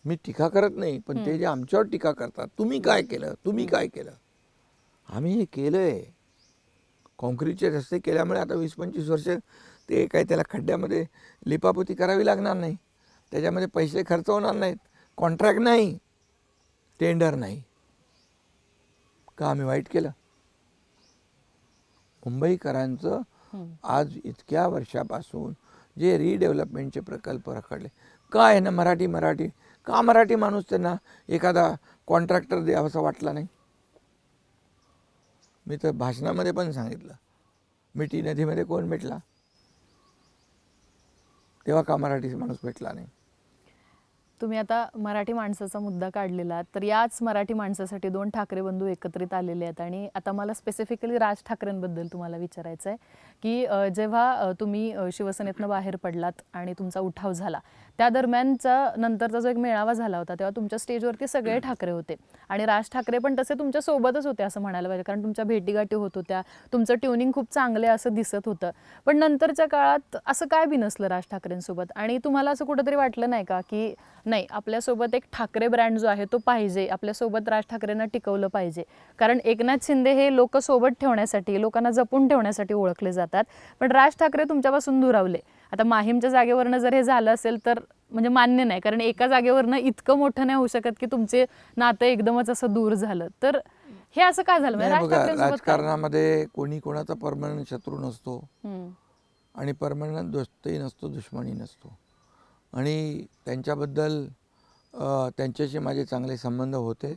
मी टीका करत नाही, पण ते जे आमच्यावर टीका करतात, तुम्ही काय केलं, तुम्ही काय केलं. आम्ही हे केलं आहे. कॉन्क्रीटचे रस्ते केल्यामुळे आता 20-25 वर्ष ते काय त्याला खड्ड्यामध्ये लिपापोती करावी लागणार नाही, त्याच्यामध्ये पैसे खर्च होणार नाहीत, कॉन्ट्रॅक्ट नाही, टेंडर नाही. का आम्ही वाईट केलं? मुंबईकरांचं आज इतक्या वर्षापासून जे रिडेव्हलपमेंटचे प्रकल्प रखडले, का आहे ना मराठी का मराठी माणूस त्यांना एखादा कॉन्ट्रॅक्टर द्यावासा वाटला नाही? मी तर भाषणामध्ये पण सांगितलं, मिठी नदीमध्ये कोण भेटला तेव्हा का मराठी माणूस भेटला नाही? तुम्ही आता मराठी माणसाचा मुद्दा काढलेला, तर याच मराठी माणसासाठी 2 ठाकरे बंधू एकत्रित आलेले आहेत. आणि आता मला स्पेसिफिकली राज ठाकरेंबद्दल तुम्हाला विचारायचं आहे की जेव्हा तुम्ही शिवसेनेतनं बाहेर पडलात आणि तुमचा उठाव झाला, त्या दरम्यानचा नंतरचा जो एक मेळावा झाला होता, तेव्हा तुमच्या स्टेजवरती सगळे ठाकरे होते आणि राज ठाकरे पण तसे तुमच्या सोबतच होते असं म्हणायला पाहिजे, कारण तुमच्या भेटीगाठी होत होत्या, तुमचं ट्युनिंग खूप चांगले असं दिसत होतं. पण नंतरच्या काळात असं काय बिनसलं राज ठाकरेंसोबत, आणि तुम्हाला असं कुठंतरी वाटलं नाही का की नाही, आपल्यासोबत एक ठाकरे ब्रँड जो आहे तो पाहिजे, आपल्यासोबत राज ठाकरेंना टिकवलं पाहिजे? कारण एकनाथ शिंदे हे लोक सोबत ठेवण्यासाठी, लोकांना जपून ठेवण्यासाठी ओळखले जातात, पण राज ठाकरे तुमच्यापासून दुरावले. आता माहीमच्या जागेवरनं जर हे झालं असेल तर म्हणजे मान्य नाही, कारण एका जागेवरनं इतकं मोठं नाही होऊ शकत की तुमचे नातं एकदमच असं दूर झालं. तर हे असं काय झालं? म्हणजे राज ठाकरेंसोबत राजकारणामध्ये कोणी कोणाचा परमनंट शत्रू नसतो आणि परमनंट दोस्तही नसतो, दुश्मनी नसतो. आणि त्यांच्याबद्दल त्यांच्याशी माझे चांगले संबंध होते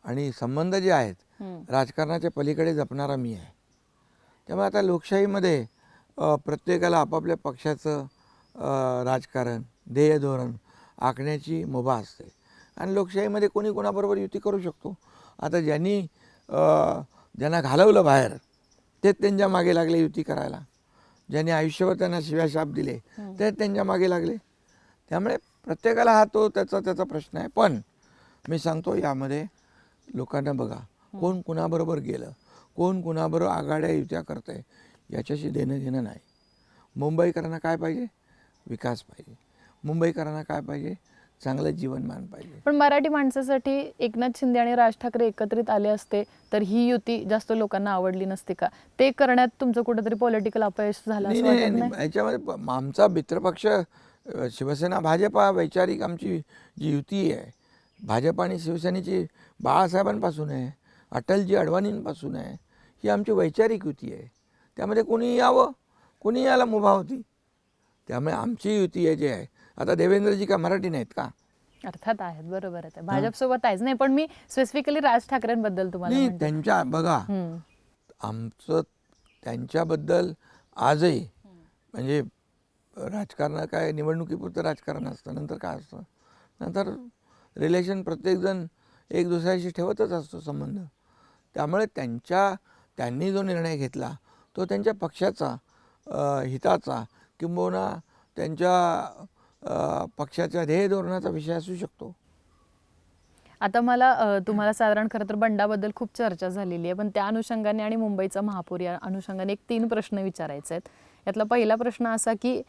आणि संबंध जे आहेत राजकारणाच्या पलीकडे जपणारा मी आहे. त्यामुळे आता लोकशाहीमध्ये प्रत्येकाला आपापल्या पक्षाचं राजकारण, ध्येय धोरण आखण्याची मुभा असते आणि लोकशाहीमध्ये कोणी कोणाबरोबर युती करू शकतो. आता ज्यांना घालवलं बाहेर तेच त्यांच्या मागे लागले युती करायला, ज्यांनी आयुष्यभर त्यांना शिव्याशाप दिले तेच त्यांच्या मागे लागले. त्यामुळे प्रत्येकाला हा त्याचा प्रश्न आहे. पण मी सांगतो, यामध्ये लोकांना बघा, कोण कुणाबरोबर गेलं, कोण कुणाबरोबर आघाड्या युत्या करतं आहे, याच्याशी देणं घेणं नाही. मुंबईकरांना काय पाहिजे? विकास पाहिजे. मुंबईकरांना काय पाहिजे? चांगलं जीवनमान पाहिजे. पण मराठी माणसासाठी एकनाथ शिंदे आणि राज ठाकरे एकत्रित आले असते तर ही युती जास्त लोकांना आवडली नसते का? ते करण्यात तुमचं कुठेतरी पॉलिटिकल अपयश झालं असं वाटत नाही? याच्यामध्ये आमचा मित्रपक्ष शिवसेना भाजपा वैचारिक आमची जी युती आहे, भाजप आणि शिवसेनेची बाळासाहेबांपासून आहे, अटलजी अडवाणींपासून आहे, ही आमची वैचारिक युती आहे. त्यामध्ये कोणी यावं, कोणी याला मुभा होती. त्यामुळे आमची युती आहे जे आहे. आता देवेंद्रजी का मराठी नाहीत का? अर्थात आहेत, बरोबर आहे, भाजपसोबत आहेच. नाही, पण मी स्पेसिफिकली राज ठाकरेंबद्दल तुम्हाला नाही, त्यांच्या बघा, आमचं त्यांच्याबद्दल आजही म्हणजे राजकारण काय निवडणुकीपुरतं राजकारण असतं, नंतर काय असतं, नंतर रिलेशन प्रत्येकजण एक दुसऱ्याशी ठेवतच असतो संबंध. त्यामुळे त्यांनी जो निर्णय घेतला तो त्यांच्या पक्षाचा हिताचा किंबहुना त्यांच्या पक्षाच्या ध्येय धोरणाचा विषय असू शकतो. आता मला तुम्हाला साधारण खरं तर बंडाबद्दल खूप चर्चा झालेली आहे, पण त्या अनुषंगाने आणि मुंबईचा महापौर या अनुषंगाने एक 3 प्रश्न विचारायचे आहेत. यातला पहिला प्रश्न असा की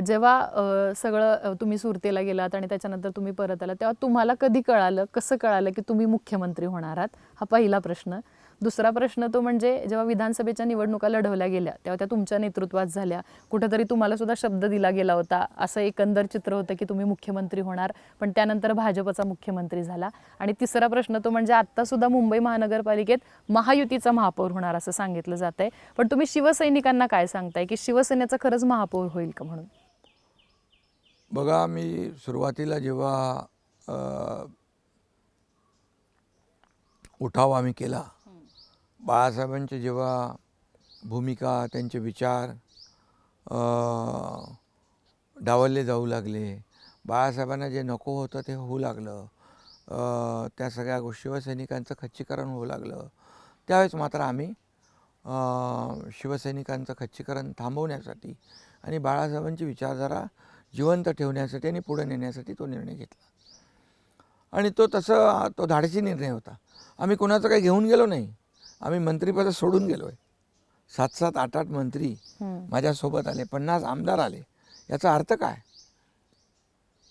जेव्हा सगळं तुम्ही सुरतेला गेलात आणि त्याच्यानंतर तुम्ही परत आलात, तेव्हा तुम्हाला कधी कळालं, कसं कळालं की तुम्ही मुख्यमंत्री होणार आहात? हा पहिला प्रश्न. दुसरा प्रश्न तो म्हणजे जेव्हा विधानसभेच्या निवडणुका लढवल्या गेल्या तेव्हा त्या तुमच्या नेतृत्वात झाल्या, कुठेतरी तुम्हाला सुद्धा शब्द दिला गेला होता, असं एकंदर चित्र होतं की तुम्ही मुख्यमंत्री होणार, पण त्यानंतर भाजपचा मुख्यमंत्री झाला. आणि तिसरा प्रश्न तो म्हणजे आत्ता सुद्धा मुंबई महानगरपालिकेत महायुतीचा महापौर होणार असं सांगितलं जात आहे, पण तुम्ही शिवसैनिकांना काय सांगताय की शिवसेनेचा खरंच महापौर होईल का म्हणून? बघा, मी सुरुवातीला जेव्हा उठाव आम्ही केला, बाळासाहेबांचे जेव्हा भूमिका, त्यांचे विचार डावलले जाऊ लागले, बाळासाहेबांना जे नको होतं ते होऊ लागलं, त्या सगळ्या गोष्टी शिवसैनिकांचं खच्चीकरण होऊ लागलं, त्यावेळेस मात्र आम्ही शिवसैनिकांचं खच्चीकरण थांबवण्यासाठी आणि बाळासाहेबांची विचारधारा जिवंत ठेवण्यासाठी आणि पुढे नेण्यासाठी तो निर्णय घेतला. आणि तो धाडसी निर्णय होता. आम्ही कोणाचं काही घेऊन गेलो नाही, आम्ही मंत्रिपद सोडून गेलो आहे. 7-7, 8-8 मंत्री माझ्यासोबत आले, 50 आमदार आले. याचा अर्थ काय?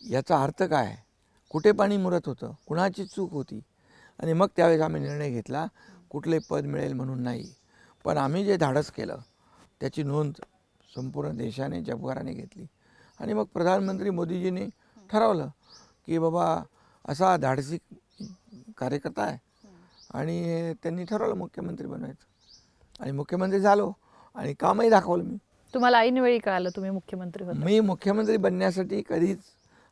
याचा अर्थ काय? कुठे पाणी मुरत होतं, कुणाची चूक होती? आणि मग त्यावेळेस आम्ही निर्णय घेतला, कुठले पद मिळेल म्हणून नाही, पण आम्ही जे धाडस केलं त्याची नोंद संपूर्ण देशाने, जगभराने घेतली. आणि मग प्रधानमंत्री मोदीजींनी ठरवलं की बाबा असा धाडसी कार्यकर्ता आहे, आणि त्यांनी ठरवलं मुख्यमंत्री बनवायचं, आणि मुख्यमंत्री झालो आणि कामही दाखवलं. मी तुम्हाला ऐनवेळी कळालं तुम्ही मुख्यमंत्री होता? मी मुख्यमंत्री बनण्यासाठी कधीच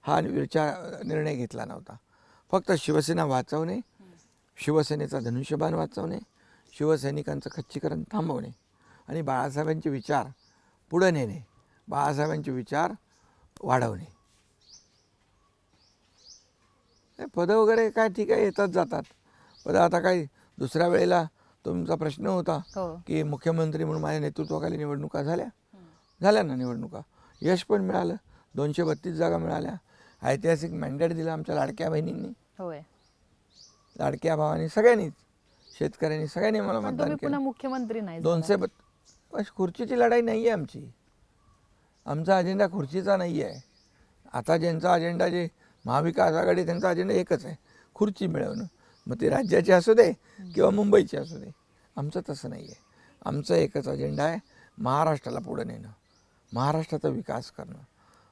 हा निर्णय घेतला नव्हता. फक्त शिवसेना वाचवणे, शिवसेनेचा धनुष्यबाण वाचवणे, शिवसैनिकांचं खच्चीकरण थांबवणे आणि बाळासाहेबांचे विचार पुढे नेणे, बाळासाहेबांचे विचार वाढवणे. पदं वगैरे काय ठीक आहे, येतात जातात पदं. आता काही दुसऱ्या वेळेला तुमचा प्रश्न होता की मुख्यमंत्री म्हणून माझ्या नेतृत्वाखाली निवडणुका झाल्या ना, निवडणुका यश पण मिळालं, 232 जागा मिळाल्या, ऐतिहासिक मॅन्डेट दिला आमच्या लाडक्या बहिणींनी, लाडक्या भावांनी, सगळ्यांनीच, शेतकऱ्यांनी, सगळ्यांनी मला मतदान केलं. मुख्यमंत्री नाही 232 खुर्चीची लढाई नाही आहे आमची. आमचा अजेंडा खुर्चीचा नाही आहे. आता ज्यांचा अजेंडा, जे महाविकास आघाडी, त्यांचा अजेंडा एकच आहे, खुर्ची मिळवणं. मग ते राज्याची असू दे किंवा मुंबईची असू दे. आमचं तसं नाही आहे. आमचं एकच अजेंडा आहे, महाराष्ट्राला पुढे नेणं, महाराष्ट्राचा विकास करणं,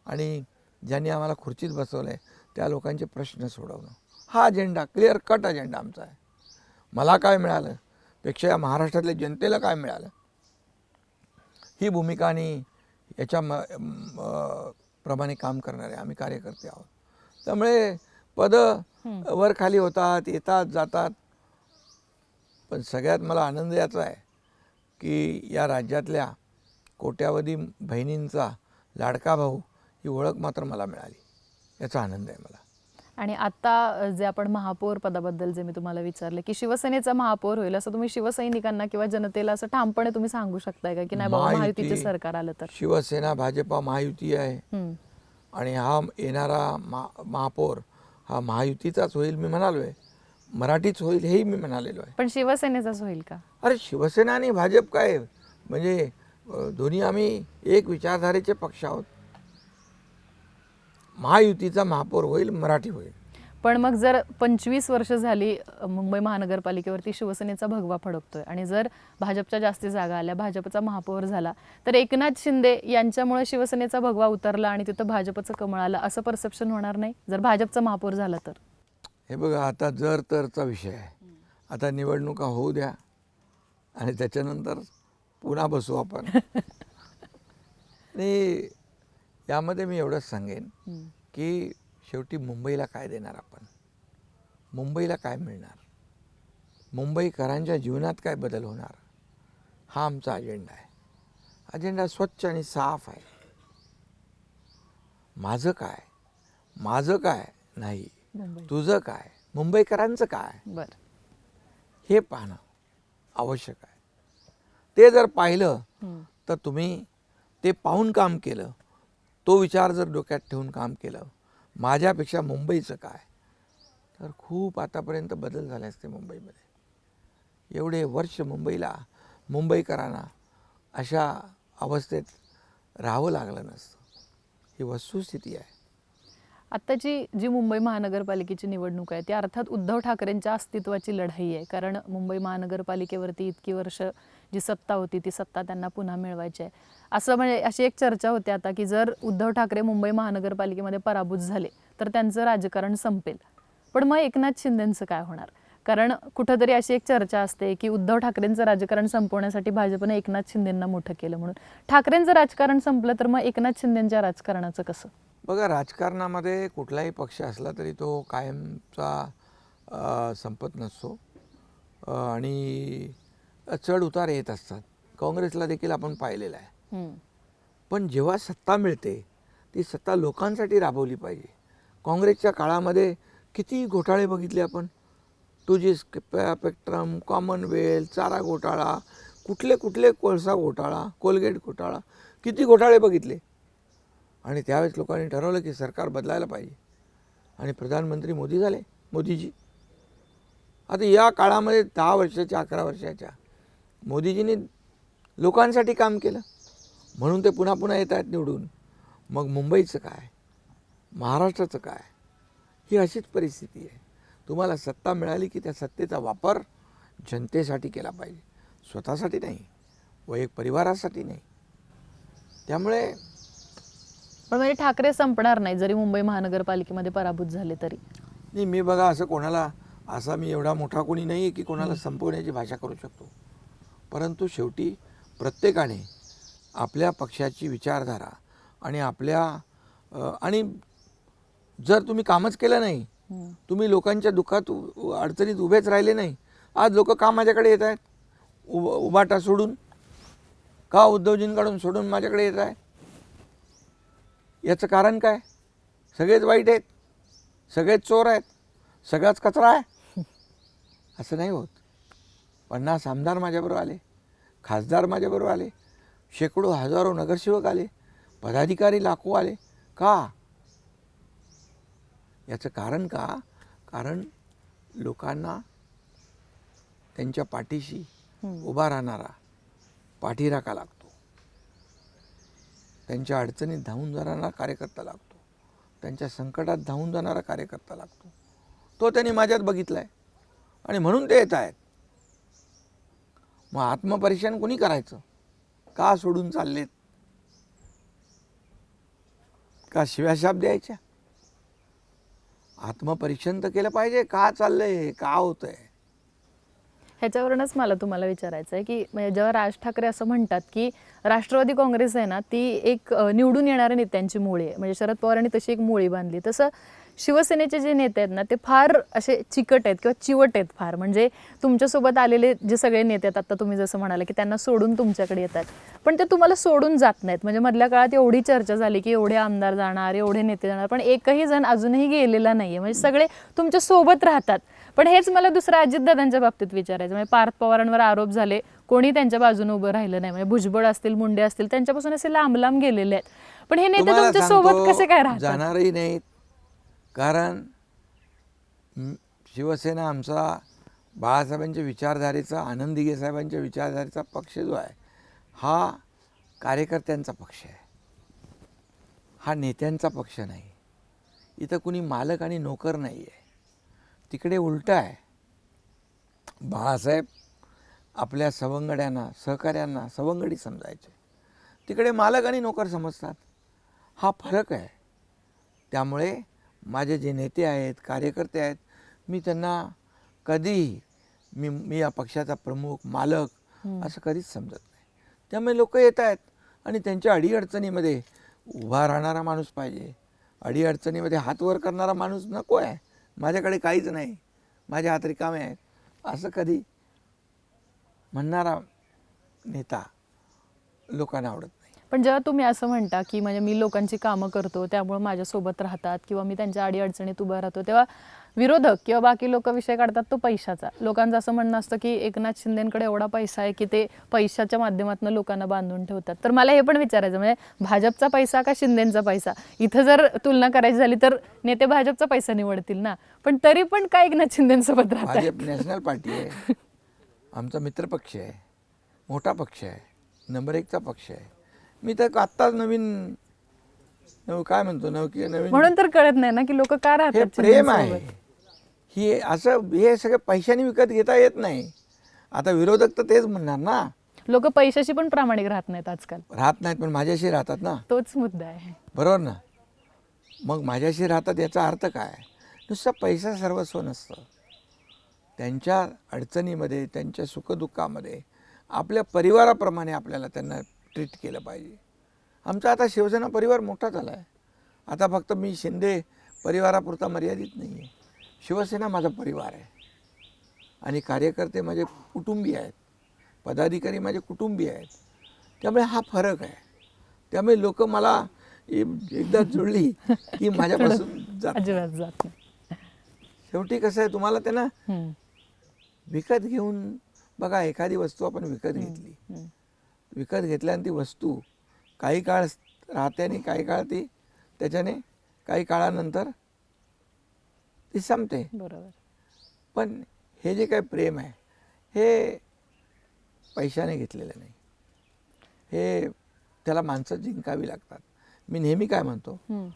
आणि ज्यांनी आम्हाला खुर्चीत बसवलं आहे त्या लोकांचे प्रश्न सोडवणं. हा अजेंडा, क्लिअर कट अजेंडा आमचा आहे. मला काय मिळालं पेक्षा या महाराष्ट्रातल्या जनतेला काय मिळालं, ही भूमिका आणि याच्या प्रमाणे काम करणारे आम्ही कार्यकर्ते आहोत. त्यामुळे पदं वर खाली होतात, येतात जातात, पण सगळ्यात मला आनंद याचा आहे की या राज्यातल्या कोट्यावधी बहिणींचा लाडका भाऊ ही ओळख मात्र मला मिळाली, याचा आनंद आहे मला. आणि आता जे आपण महापौर पदाबद्दल जे मी तुम्हाला विचारले की शिवसेनेचा महापौर होईल असं तुम्ही शिवसैनिकांना किंवा जनतेला असं ठामपणे तुम्ही सांगू शकताय का की नाही बाबा महायुतीचे सरकार आलं तर? शिवसेना भाजपा महायुती आहे, आणि हा येणारा महापौर हा महायुतीचाच होईल मी म्हणालोय, मराठीच होईल हेही मी म्हणालेलो आहे. पण शिवसेनेचाच होईल का? अरे शिवसेना आणि भाजप काय, म्हणजे दोन्ही आम्ही एक विचारधारेचे पक्ष आहोत. महायुतीचा महापौर होईल, मराठी होईल. पण मग जर 25 वर्ष झाली मुंबई महानगरपालिकेवरती शिवसेनेचा भगवा फडकतोय आणि जर भाजपच्या जास्ती जागा आल्या, भाजपचा महापौर झाला, तर एकनाथ शिंदे यांच्यामुळे शिवसेनेचा भगवा उतरला आणि तिथं भाजपचं कमळ आलं असं परसेप्शन होणार नाही जर भाजपचा महापौर झाला तर? हे बघा, आता जर तरचा विषय आहे. आता निवडणुका होऊ द्या आणि त्याच्यानंतर पुन्हा बसू आपण. आणि यामध्ये मी एवढंच सांगेन की शेवटी मुंबईला काय देणार आपण, मुंबईला काय मिळणार, मुंबईकरांच्या जीवनात काय बदल होणार, हा आमचा अजेंडा आहे. अजेंडा स्वच्छ आणि साफ आहे. माझं काय नाही, तुझं काय, मुंबईकरांचं काय, हे पाहणं आवश्यक आहे. ते जर पाहिलं तर तुम्ही ते पाहून काम केलं तो विचार जर डोक्यात ठेवून काम केलं, माझ्यापेक्षा मुंबईचं काय, तर खूप आतापर्यंत बदल झाले असते मुंबईमध्ये. एवढे वर्ष मुंबईकरांना अशा अवस्थेत राहावं लागलं नसतं. ही वस्तुस्थिती आहे. आत्ताची जी मुंबई महानगरपालिकेची निवडणूक आहे ती अर्थात उद्धव ठाकरेंच्या अस्तित्वाची लढाई आहे. कारण मुंबई महानगरपालिकेवरती इतकी वर्ष जी सत्ता होती ती सत्ता त्यांना पुन्हा मिळवायची आहे. असं म्हणजे अशी एक चर्चा होती आता की जर उद्धव ठाकरे मुंबई महानगरपालिकेमध्ये पराभूत झाले तर त्यांचं राजकारण संपेल. पण मग एकनाथ शिंदेंचं काय होणार? कारण कुठंतरी अशी एक चर्चा असते की उद्धव ठाकरेंचं राजकारण संपवण्यासाठी भाजपनं एकनाथ शिंदेंना मोठं केलं म्हणून. ठाकरेंचं राजकारण संपलं तर मग एकनाथ शिंदेंच्या राजकारणाचं कसं? बघा, राजकारणामध्ये कुठलाही पक्ष असला तरी तो कायमचा संपत नसतो आणि चढ उतार येत असतात. काँग्रेसला देखील आपण पाहिलेलं आहे. पण जेव्हा सत्ता मिळते ती सत्ता लोकांसाठी राबवली पाहिजे. काँग्रेसच्या काळामध्ये किती घोटाळे बघितले आपण. 2G स्पेक्ट्रम, कॉमनवेल्थ, चारा घोटाळा, कुठले कोळसा घोटाळा, कोलगेट घोटाळा, किती घोटाळे बघितले. आणि त्यावेळेस लोकांनी ठरवलं की सरकार बदलायला पाहिजे आणि प्रधानमंत्री मोदी झाले, मोदीजी. आता या काळामध्ये 10 वर्षाच्या 11 वर्षाच्या मोदीजींनी लोकांसाठी काम केलं म्हणून ते पुन्हा पुन्हा येत आहेत निवडून. मग मुंबईचं काय, महाराष्ट्राचं काय, ही अशीच परिस्थिती आहे. तुम्हाला सत्ता मिळाली की त्या सत्तेचा वापर जनतेसाठी केला पाहिजे, स्वतःसाठी नाही, वैयक्तिक परिवारासाठी नाही. त्यामुळे पण म्हणजे ठाकरे संपणार नाही जरी मुंबई महानगरपालिकेमध्ये पराभूत झाले तरी? नाही, मी बघा असं कोणाला, असा मी एवढा मोठा कोणी नाही आहे की कोणाला संपवण्याची भाषा करू शकतो. परंतु शेवटी प्रत्येकाने आपल्या पक्षाची विचारधारा आणि आणि जर तुम्ही कामच केलं नाही, तुम्ही लोकांच्या दुःखात अडचणीत उभेच राहिले नाही. आज लोक का माझ्याकडे येत आहेत उबाटा सोडून, का उद्धवजींकडून सोडून माझ्याकडे येत आहे? याचं कारण काय? सगळेच वाईट आहेत, सगळेच चोर आहेत, सगळाच कचरा आहे? असं नाही होत. 50 आमदार माझ्याबरोबर आले, खासदार माझ्याबरोबर आले, शेकडो हजारो नगरसेवक आले, पदाधिकारी लाखो आले. का? याचं कारण का? कारण लोकांना त्यांच्या पाठीशी उभा राहणारा पाठीराखा लागतो, त्यांच्या अडचणीत धावून जाणारा कार्यकर्ता लागतो, त्यांच्या संकटात धावून जाणारा कार्यकर्ता लागतो. तो त्यांनी माझ्यात बघितला आहे आणि म्हणून ते येत आहेत. मग आत्मपरीक्षण कोणी करायचं? का सोडून चाललेत? का शिव्याशाप द्यायच्या? आत्मपरीक्षण तर केलं पाहिजे. का चाललंय, का होतंय? ह्याच्यावरूनच मला तुम्हाला विचारायचं आहे की म्हणजे जेव्हा राज ठाकरे असं म्हणतात की राष्ट्रवादी काँग्रेस आहे ना ती एक निवडून येणाऱ्या नेत्यांची मुळी आहे, म्हणजे शरद पवारांनी तशी एक मुळी बांधली, तसं शिवसेनेचे जे नेते आहेत ना ते फार असे चिकट आहेत किंवा चिवट आहेत फार. म्हणजे तुमच्यासोबत आलेले जे सगळे नेते आहेत, आता तुम्ही जसं म्हणाले की त्यांना सोडून तुमच्याकडे येतात, पण ते तुम्हाला सोडून जात नाहीत. म्हणजे मधल्या काळात एवढी चर्चा झाली की एवढे आमदार जाणार, एवढे नेते जाणार, पण एकही जण अजूनही गेलेला नाही आहे. म्हणजे सगळे तुमच्या सोबत राहतात. पण हेच मला दुसऱ्या अजितदादांच्या बाबतीत विचारायचं. म्हणजे पार्थ पवारांवर आरोप झाले, कोणी त्यांच्या बाजूने उभं राहिलं नाही. म्हणजे भुजबळ असतील, मुंडे असतील, त्यांच्यापासून असे लांब लांब गेलेले आहेत. पण हे नेते तुमच्या सोबत कसे काय राहतात? जाणारही नाहीत. कारण शिवसेना आमचा बाळासाहेबांच्या विचारधारेचा, आनंद दिघे साहेबांच्या विचारधारेचा पक्ष जो आहे हा कार्यकर्त्यांचा पक्ष आहे, हा नेत्यांचा पक्ष नाही. इथं कुणी मालक आणि नोकर नाही आहे. तिकडे उलटं आहे. बाळासाहेब आपल्या सवंगड्यांना, सहकाऱ्यांना सवंगडी समजायचे, तिकडे मालक आणि नोकर समजतात. हा फरक आहे. त्यामुळे माझे जे नेते आहेत, कार्यकर्ते आहेत, मी त्यांना कधीही मी या पक्षाचा प्रमुख, मालक असं कधीच समजत नाही. त्यामुळे लोक येत आहेत आणि त्यांच्या अडीअडचणीमध्ये उभा राहणारा माणूस पाहिजे. अडीअडचणीमध्ये हात वर करणारा माणूस नको आहे. माझ्याकडे काहीच नाही, माझे हात रिकामे आहेत असं कधी म्हणणारा नेता लोकांना आवडत नाही. पण जेव्हा तुम्ही असं म्हणता की म्हणजे मी लोकांची कामं करतो त्यामुळे माझ्यासोबत राहतात किंवा मी त्यांच्या अडीअडचणीत उभा राहतो, तेव्हा विरोधक किंवा बाकी लोक विषय काढतात तो पैशाचा. लोकांचं असं म्हणणं असतं की एकनाथ शिंदेकडे एवढा पैसा आहे की ते पैशाच्या माध्यमातून लोकांना बांधून ठेवतात. तर मला हे पण विचारायचं, म्हणजे भाजपचा पैसा का शिंदेचा पैसा? इथं जर तुलना करायची झाली तर नेते भाजपचा पैसा निवडतील ना, पण तरी पण काय एकनाथ शिंदेसोबत राहतात? भाजप नॅशनल पार्टी आहे, आमचा मित्रपक्ष आहे, मोठा पक्ष आहे, नंबर 1चा पक्ष आहे. मी तर आत्ताच काय म्हणतो नवीन म्हणून तर कळत नाही ना की लोक का हे राहतात प्रेम आहे. शिंदेसोबत. ही असं हे सगळं पैशाने विकत घेता येत नाही. आता विरोधक तर तेच म्हणणार ना, लोक पैशाशी पण प्रामाणिक राहत नाहीत आजकाल. राहत नाहीत पण माझ्याशी राहतात ना, तोच मुद्दा आहे. बरोबर ना. मग माझ्याशी राहतात याचा अर्थ काय? नुसता पैसा सर्वस्व नसतं. त्यांच्या अडचणीमध्ये, त्यांच्या सुखदुःखामध्ये आपल्या परिवाराप्रमाणे आपल्याला त्यांना ट्रीट केलं पाहिजे. आमचा आता शिवसेना परिवार मोठा झाला आहे. आता फक्त मी शिंदे परिवारापुरता मर्यादित नाही आहे. शिवसेना माझा परिवार आहे आणि कार्यकर्ते माझे कुटुंबीय आहेत, पदाधिकारी माझे कुटुंबीय आहेत. त्यामुळे हा फरक आहे. त्यामुळे लोक मला एकदा जुळली की माझ्यापासून जात अजिबात जात नाही. शेवटी कसं आहे, तुम्हाला त्यांना हम्म. विकत घेऊन बघा, एखादी वस्तू आपण विकत घेतली, हम्म. विकत घेतल्याने ती वस्तू काही काळ राहते आणि काही काळ ती त्याच्याने काही काळानंतर ती संपते. बरोबर. पण हे जे काही प्रेम आहे हे पैशाने घेतलेलं नाही. हे त्याला माणसं जिंकावी लागतात. मी नेहमी काय म्हणतो, हम्म.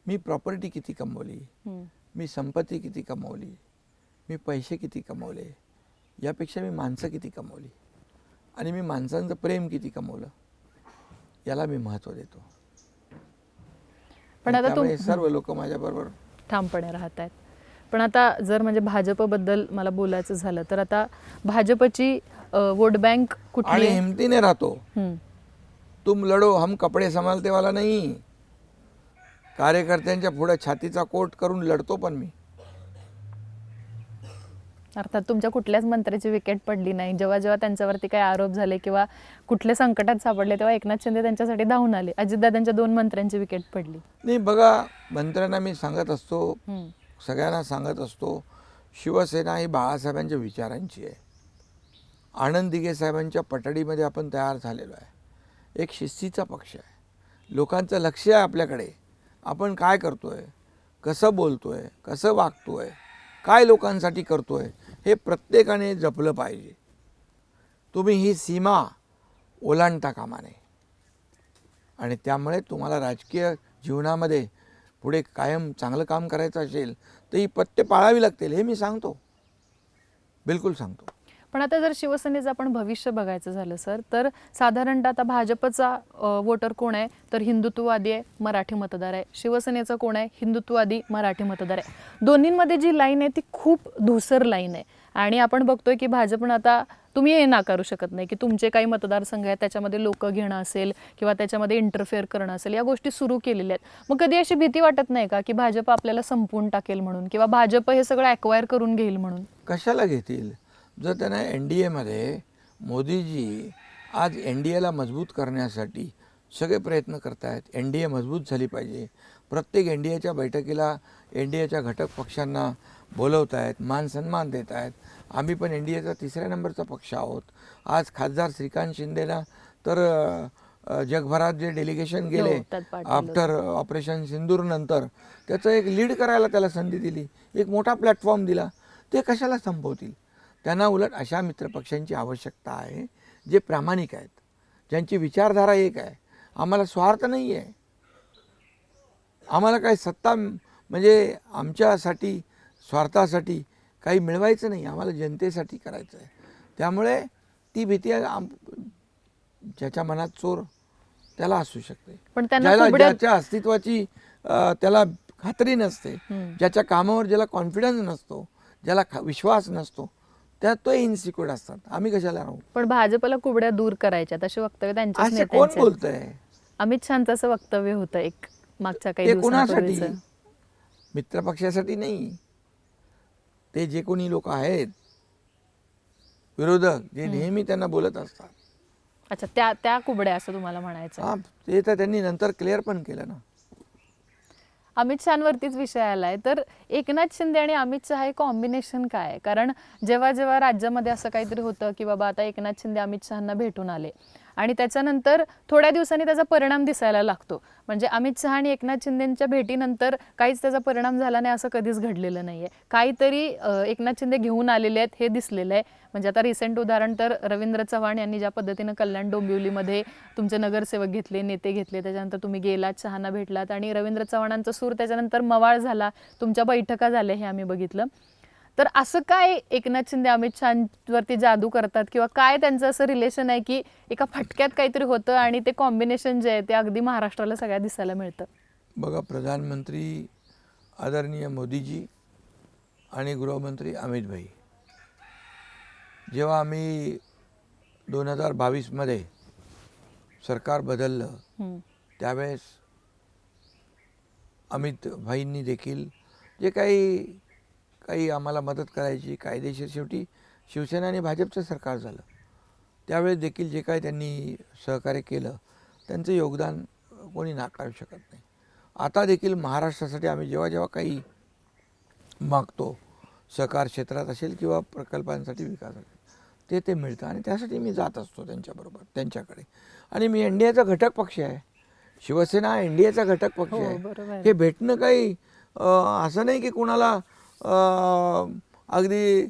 मी प्रॉपर्टी किती कमवली, हम्म. मी संपत्ती किती कमवली, मी पैसे किती कमवले, यापेक्षा मी माणसं किती कमवली आणि मी माणसांचं प्रेम किती कमवलं याला मी महत्त्व देतो. पण आता त्यामुळे सर्व लोक माझ्याबरोबर ठामपणे राहत आहेत. पण आता जर म्हणजे भाजपबद्दल मला बोलायचं झालं तर आता भाजपची वोट बँक कुठली आणि आहे? हिमतीने राहतो. हम्म. तुम लढो हम कपडे संभालते वाला नाही. कार्यकर्त्यांच्या पुढे छातीचा कोट करून लढतो पण मी. अर्थात तुमच्या कुठल्याच मंत्र्याची विकेट पडली नाही. जेव्हा जेव्हा त्यांच्यावरती काही आरोप झाले किंवा कुठले संकटात सापडले तेव्हा एकनाथ शिंदे त्यांच्यासाठी धावून आले. अजितदादांच्या 2 मंत्र्यांची विकेट पडली. नाही बघा, मंत्र्यांना मी सांगत असतो, हम्म. सगळ्यांना सांगत असतो, शिवसेना ही बाळासाहेबांच्या विचारांची आहे. आनंद दिघे साहेबांच्या पटडीमध्ये आपण तयार झालेलो आहे. एक शिस्तीचा पक्ष आहे. लोकांचं लक्ष आहे आपल्याकडे. आपण काय करतोय, कसं बोलतोय, कसं वागतोय, काय लोकांसाठी करतोय, हे प्रत्येकाने जपलं पाहिजे. तुम्ही ही सीमा ओलांडता कामा नये. आणि त्यामुळे तुम्हाला राजकीय जीवनामध्ये पुढे कायम चांगलं काम करायचं असेल तर ही पथ्य पाळावी लागतील, हे मी सांगतो, बिलकुल सांगतो. पण आता जर शिवसेनेचं आपण भविष्य बघायचं झालं सर, तर साधारणतः आता भाजपचा वोटर कोण आहे तर हिंदुत्ववादी आहे, मराठी मतदार आहे. शिवसेनेचं कोण आहे, हिंदुत्ववादी, मराठी मतदार आहे. दोन्हींमध्ये जी लाईन आहे ती खूप धूसर लाईन आहे. आणि आपण बघतोय की भाजपनं आता, तुम्ही हे नाकारू शकत नाही की तुमचे काही मतदारसंघ आहेत त्याच्यामध्ये लोक घेणं असेल किंवा त्याच्यामध्ये इंटरफेअर करणं असेल, या गोष्टी सुरू केलेल्या आहेत. मग कधी अशी भीती वाटत नाही का की भाजप आपल्याला संपवून टाकेल म्हणून, किंवा भाजप हे सगळं ॲक्वायर करून घेईल म्हणून? कशाला घेतील? जर त्यांना NDAमध्ये मोदीजी आज NDAला मजबूत करण्यासाठी सगळे प्रयत्न करत आहेत. NDA मजबूत झाली पाहिजे. प्रत्येक NDAच्या बैठकीला NDAच्या घटक पक्षांना बोलवत आहेत, मान सन्मान देत आहेत. आम्ही पण NDAचा 3ऱ्या नंबरचा पक्ष आहोत. आज खासदार श्रीकांत शिंदेला तर जगभरात जे डेलिगेशन गेले आफ्टर ऑपरेशन सिंदूर नंतर, त्याचं एक लीड करायला त्याला संधी दिली, एक मोठा प्लॅटफॉर्म दिला. ते कशाला संपवतील? त्यांना उलट अशा मित्रपक्षांची आवश्यकता आहे जे प्रामाणिक आहेत, ज्यांची विचारधारा एक आहे. आम्हाला स्वार्थ नाही आहे. आम्हाला काही सत्ता म्हणजे आमच्यासाठी स्वार्थासाठी काही मिळवायचं नाही. आम्हाला जनतेसाठी करायचं आहे. त्यामुळे ती भीती ज्याच्या मनात चोर त्याला असू शकते. पण ज्याच्या अस्तित्वाची त्याला खात्री नसते, ज्याच्या कामावर ज्याला कॉन्फिडन्स नसतो, ज्याला विश्वास नसतो, त्यात तो इन्सिक्युअर्ड असतात. आम्ही कशाला राहू? पण भाजपला कुबड्या दूर करायच्या असे वक्तव्य त्यांच्या असे कोण बोलतंय? अमित शहाचं असं वक्तव्य होतं एक मागच्या काही ते कोणासाठी? दिवसांपूर्वीचं. मित्रपक्षासाठी नाही. ते जे कोणी लोक आहेत विरोधक, जे नेहमी त्यांना बोलत असतात. अच्छा, त्या कुबड्या असं तुम्हाला म्हणायचं? हां, ते तर त्यांनी नंतर क्लिअर पण केलं ना. अमित शहावरतीच विषय आलाय, तर एकनाथ शिंदे आणि अमित शहा हे कॉम्बिनेशन काय आहे? कारण जेव्हा जेव्हा राज्यामध्ये असं काहीतरी होतं की बाबा आता एकनाथ शिंदे अमित शहांना भेटून आले आणि त्याच्यानंतर थोड्या दिवसांनी त्याचा परिणाम दिसायला लागतो. म्हणजे अमित शहा आणि एकनाथ शिंदेच्या भेटीनंतर काहीच त्याचा परिणाम झाला नाही असं कधीच घडलेलं नाहीये. काहीतरी एकनाथ शिंदे घेऊन आलेले आहेत हे दिसलेलं आहे. म्हणजे आता रिसेंट उदाहरण तर रवींद्र चव्हाण यांनी ज्या पद्धतीनं कल्याण डोंबिवलीमध्ये तुमचे नगरसेवक घेतले, नेते घेतले, त्याच्यानंतर तुम्ही गेलात, शहांना भेटलात आणि रवींद्र चव्हाणांचा सूर त्याच्यानंतर मवाळ झाला, तुमच्या बैठका झाल्या, हे आम्ही बघितलं. तर असं काय एकनाथ शिंदे अमित शहावरती जादू करतात किंवा काय त्यांचं असं रिलेशन आहे की एका फटक्यात काहीतरी होतं आणि ते कॉम्बिनेशन जे आहे ते अगदी महाराष्ट्राला सगळ्या दिसायला मिळतं? बघा, प्रधानमंत्री आदरणीय मोदीजी आणि गृहमंत्री अमित भाई, जेव्हा आम्ही 2022मध्ये सरकार बदललं त्यावेळेस अमित भाईंनी देखील जे काही आम्हाला मदत करायची, कायदेशीर, शेवटी शिवसेना आणि भाजपचं सरकार झालं, त्यावेळेस देखील जे काही त्यांनी सहकार्य केलं त्यांचं योगदान कोणी नाकारू शकत नाही. आता देखील महाराष्ट्रासाठी आम्ही जेव्हा जेव्हा काही मागतो, सहकार क्षेत्रात असेल किंवा प्रकल्पांसाठी, विकासासाठी, ते मिळतं आणि त्यासाठी मी जात असतो त्यांच्याबरोबर, त्यांच्याकडे. आणि मी एनडीएचा घटक पक्ष आहे, शिवसेना एनडीएचा घटक पक्ष आहे. हे भेटणं काही असं नाही की कोणाला अगदी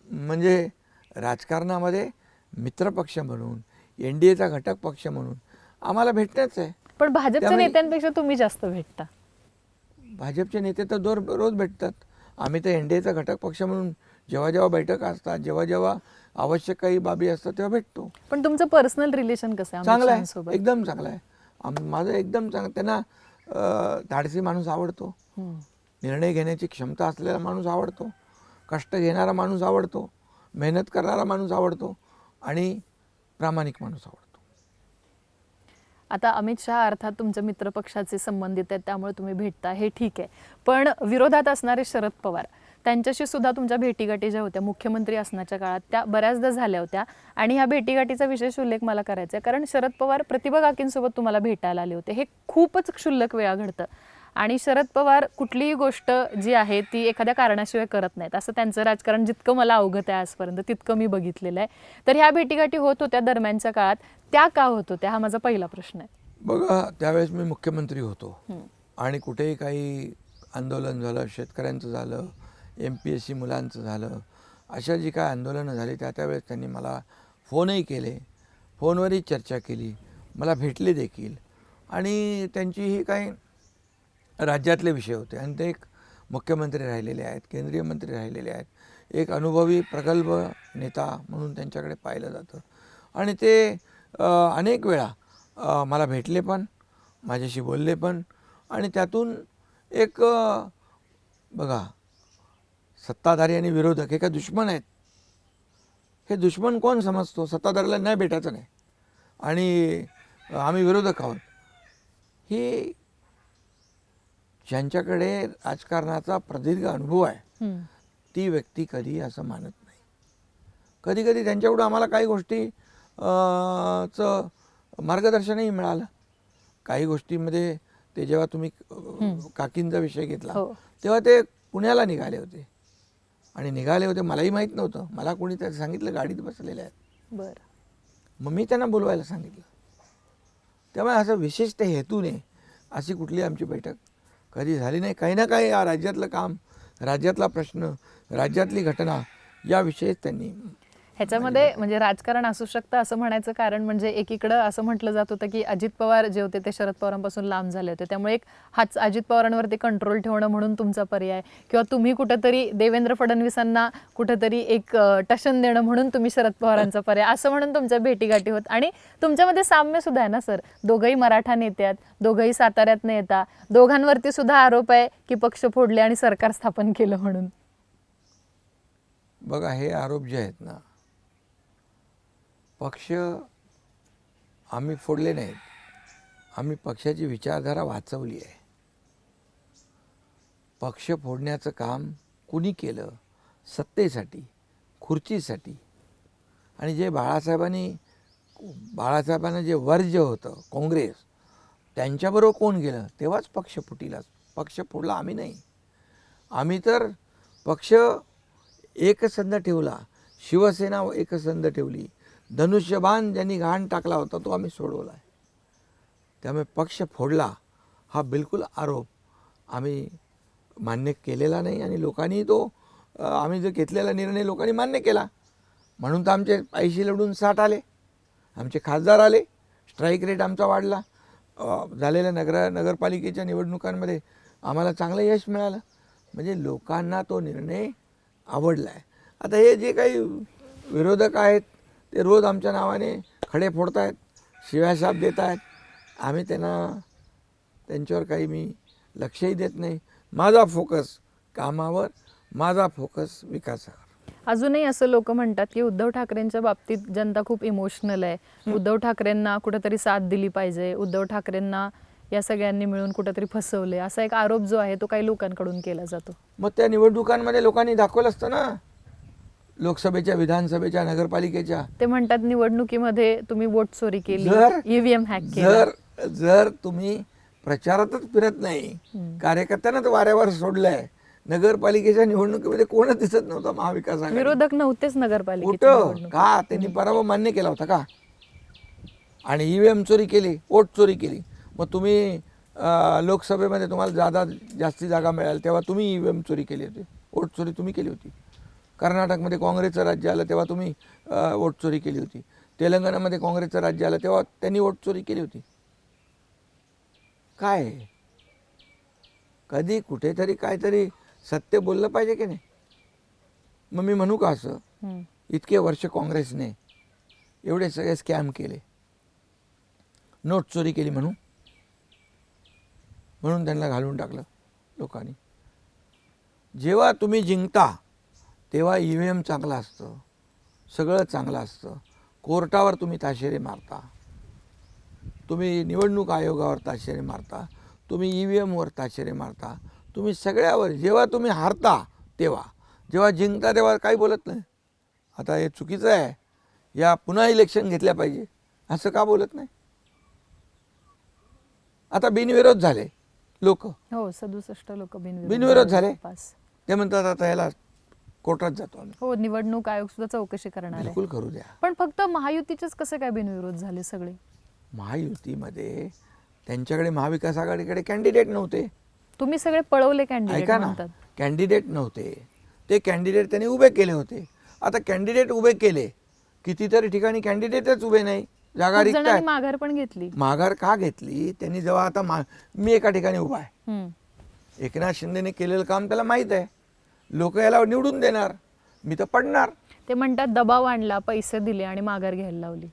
म्हणजे राजकारणामध्ये मित्रपक्ष म्हणून, एनडीएचा घटक पक्ष म्हणून आम्हाला भेटणंच आहे. पण भाजपच्या नेत्यांपेक्षा तुम्ही जास्त भेटता. भाजपचे नेते तर रोज भेटतात. आम्ही तर एनडीएचा घटक पक्ष म्हणून जेव्हा जेव्हा बैठक असतात, जेव्हा जेव्हा आवश्यक काही बाबी असतात तेव्हा भेटतो. पण तुमचं पर्सनल रिलेशन कसं आहे? चांगलं आहे, एकदम चांगलं आहे माझं, एकदम चांगलं. त्यांना धाडसी माणूस आवडतो, निर्णय घेण्याची क्षमता असलेला माणूस आवडतो, कष्ट घेणारा माणूस आवडतो, मेहनत करणारा माणूस आवडतो आणि प्रामाणिक माणूस आवडतो. आता अमित शहा अर्थात तुमच्या मित्रपक्षाचे संबंधित आहेत त्यामुळे तुम्ही भेटता, हे ठीक आहे. पण विरोधात असणारे शरद पवार, त्यांच्याशी सुद्धा तुमच्या भेटीगाठी ज्या होत्या मुख्यमंत्री असण्याच्या काळात त्या बऱ्याचदा झाल्या होत्या. आणि ह्या भेटीगाठीचा विशेष उल्लेख मला करायचा आहे कारण शरद पवार प्रतिभा काकींसोबत तुम्हाला भेटायला आले होते. हे खूपच क्षुल्लक वेळा घडतं आणि शरद पवार कुठलीही गोष्ट जी आहे ती एखाद्या कारणाशिवाय करत नाहीत. असं त्यांचं राजकारण जितकं मला अवगत आहे आजपर्यंत तितकं मी बघितलेलं आहे. तर ह्या भेटीगाठी होत होत्या दरम्यानच्या काळात, त्या का होत होत्या? हा माझा पहिला प्रश्न आहे. बघा, त्यावेळेस मी मुख्यमंत्री होतो आणि कुठेही काही आंदोलन झालं, शेतकऱ्यांचं झालं, MPSC मुलांचं झालं, अशा जी काय आंदोलनं झाली त्यावेळेस त्यांनी मला फोनही केले, फोनवरही चर्चा केली, मला भेटले देखील. आणि त्यांची ही काही राज्यातले विषय होते आणि ते एक मुख्यमंत्री राहिलेले आहेत, केंद्रीय मंत्री राहिलेले आहेत, एक अनुभवी प्रगल्भ नेता म्हणून त्यांच्याकडे पाहिलं जातं. आणि ते अनेक वेळा मला भेटले पण, माझ्याशी बोलले पण. आणि त्यातून एक बघा, सत्ताधारी आणि विरोधक हे काय दुश्मन आहेत? हे दुश्मन कोण समजतो? सत्ताधाऱ्याला नाही भेटायचं नाही आणि आम्ही विरोधक आहोत. ही ज्यांच्याकडे राजकारणाचा प्रदीर्घ अनुभव आहे ती व्यक्ती कधी असं मानत नाही. कधी कधी त्यांच्याकडून आम्हाला काही गोष्टी चं मार्गदर्शनही मिळालं. काही गोष्टीमध्ये ते जेव्हा तुम्ही काकींचा विषय घेतला तेव्हा ते पुण्याला निघाले होते आणि निघाले होते मलाही माहीत नव्हतं. मला कोणी त्याचं सांगितलं गाडीत बसलेले आहेत. बरं. मग मी त्यांना बोलवायला सांगितलं. त्यामुळे असं विशिष्ट हेतूने अशी कुठली आमची बैठक कधी झाली नाही. काही ना काही या राज्यातलं काम, राज्यातला प्रश्न, राज्यातली घटना याविषयीच त्यांनी. ह्याच्यामध्ये म्हणजे राजकारण असू शकतं असं म्हणायचं कारण म्हणजे एकीकडं असं म्हटलं जात होतं की अजित पवार जे होते ते शरद पवारांपासून लांब झाले होते, त्यामुळे एक हाच अजित पवारांवरती कंट्रोल ठेवणं म्हणून तुमचा पर्याय, किंवा तुम्ही कुठंतरी देवेंद्र फडणवीसांना कुठंतरी एक टशन देणं म्हणून तुम्ही शरद पवारांचा पर्याय, असं म्हणून तुमच्या भेटीगाठी होत. आणि तुमच्यामध्ये साम्य सुद्धा आहे ना सर, दोघंही मराठा नेते आहेत, दोघंही साताऱ्यातनं येतात, दोघांवरती सुद्धा आरोप आहे की पक्ष फोडले आणि सरकार स्थापन केलं म्हणून. बघा, हे आरोप जे आहेत ना, पक्ष आम्ही फोडले नाहीत, आम्ही पक्षाची विचारधारा वाचवली आहे. पक्ष फोडण्याचं काम कुणी केलं? सत्तेसाठी, खुर्चीसाठी. आणि जे बाळासाहेबांना जे वर्ज्य होतं काँग्रेस, त्यांच्याबरोबर कोण गेलं तेव्हाच पक्ष फुटीला. पक्ष फोडला आम्ही नाही. आम्ही तर पक्ष एकसंध ठेवला, शिवसेना एकसंध ठेवली. धनुष्यबाण ज्यांनी घाण टाकला होता तो आम्ही सोडवला आहे. त्यामुळे पक्ष फोडला हा बिलकुल आरोप आम्ही मान्य केलेला नाही आणि लोकांनी तो आम्ही जो घेतलेला निर्णय लोकांनी मान्य केला. म्हणून तर आमचे 80 निवडून 60 आले, आमचे खासदार आले, स्ट्राईक रेट आमचा वाढला. झालेल्या नगरपालिकेच्या निवडणुकांमध्ये आम्हाला चांगलं यश मिळालं. म्हणजे लोकांना तो निर्णय आवडला आहे. आता हे जे काही विरोधक आहेत ते रोज आमच्या नावाने खडे फोडत आहेत, शिव्याशाप देत आहेत. आम्ही त्यांच्यावर काही मी लक्षही देत नाही. माझा फोकस कामावर, माझा फोकस विकासावर. अजूनही असं लोक म्हणतात की उद्धव ठाकरेंच्या बाबतीत जनता खूप इमोशनल आहे. उद्धव ठाकरेंना कुठेतरी साथ दिली पाहिजे, उद्धव ठाकरेंना या सगळ्यांनी मिळून कुठेतरी फसवले, असा एक आरोप जो आहे तो काही लोकांकडून केला जातो. मग त्या निवडणुकांमध्ये लोकांनी दाखवलं असतं ना, लोकसभेच्या, विधानसभेच्या, नगरपालिकेच्या. ते म्हणतात निवडणुकीमध्ये तुम्ही वोट चोरी केली, ईव्हीएम हॅक केलं. जर तुम्ही प्रचारातच फिरत नाही, कार्यकर्त्यांनाच वाऱ्यावर सोडलंय. नगरपालिकेच्या निवडणुकीमध्ये कोणच दिसत नव्हता महाविकास आघाडी. विरोधक नव्हतेच नगरपालिकेच्या निवडणुकीत. का त्यांनी पराभव मान्य केला होता का? आणि ईव्हीएम चोरी केली, वोट चोरी केली. मग तुम्ही लोकसभेमध्ये तुम्हाला जास्ती जागा मिळाल्या तेव्हा तुम्ही ईव्हीएम चोरी केली होती, वोट चोरी तुम्ही केली होती. कर्नाटकमध्ये काँग्रेसचं राज्य आलं तेव्हा तुम्ही वोट चोरी केली होती. तेलंगणामध्ये काँग्रेसचं राज्य आलं तेव्हा त्यांनी वोट चोरी केली होती. काय कधी कुठेतरी काहीतरी सत्य बोललं पाहिजे की नाही? मग मी म्हणू का असं, इतके वर्ष काँग्रेसने एवढे सगळे स्कॅम केले, नोट चोरी केली म्हणून त्यांना घालून टाकलं लोकांनी. जेव्हा तुम्ही जिंकता तेव्हा ईव्हीएम चांगलं असतं, सगळं चांगलं असतं. कोर्टावर तुम्ही ताशेरे मारता, तुम्ही निवडणूक आयोगावर ताशेरे मारता, तुम्ही ईव्हीएमवर ताशेरे मारता, तुम्ही सगळ्यावर. जेव्हा तुम्ही हारता तेव्हा, जेव्हा जिंकता तेव्हा काही बोलत नाही. आता हे चुकीचं आहे, या पुन्हा इलेक्शन घेतल्या पाहिजे असं का बोलत नाही? आता बिनविरोध झाले लोक, हो 67 लोक बिनविरोध झाले. ते म्हणतात आता याला कोर्टात जातो आम्ही. हो, निवडणूक आयोग सुद्धा चौकशी करणार आहे. बिलकुल करू द्या. पण फक्त महायुतीचेच कसे काय बिनविरोध झाले सगळे? महायुतीमध्ये त्यांच्याकडे महाविकास आघाडीकडे कॅन्डिडेट नव्हते. तुम्ही सगळे पळवले कॅन्डिडेट. ऐका ना, कॅन्डिडेट नव्हते, ते कॅन्डिडेट त्यांनी उभे केले होते. आता कॅन्डिडेट उभे केले, कितीतरी ठिकाणी कॅन्डिडेटच उभे नाही, जागा रिक्त आहेत. माघार पण घेतली. माघार का घेतली त्यांनी? जेव्हा आता मी एका ठिकाणी उभा आहे, एकनाथ शिंदेने केलेलं काम त्याला माहीत आहे, लोक याला निवडून देणार, मी तर पडणार. ते म्हणतात दबाव आणला, पैसे दिले आणि माघार घ्यायला लावली.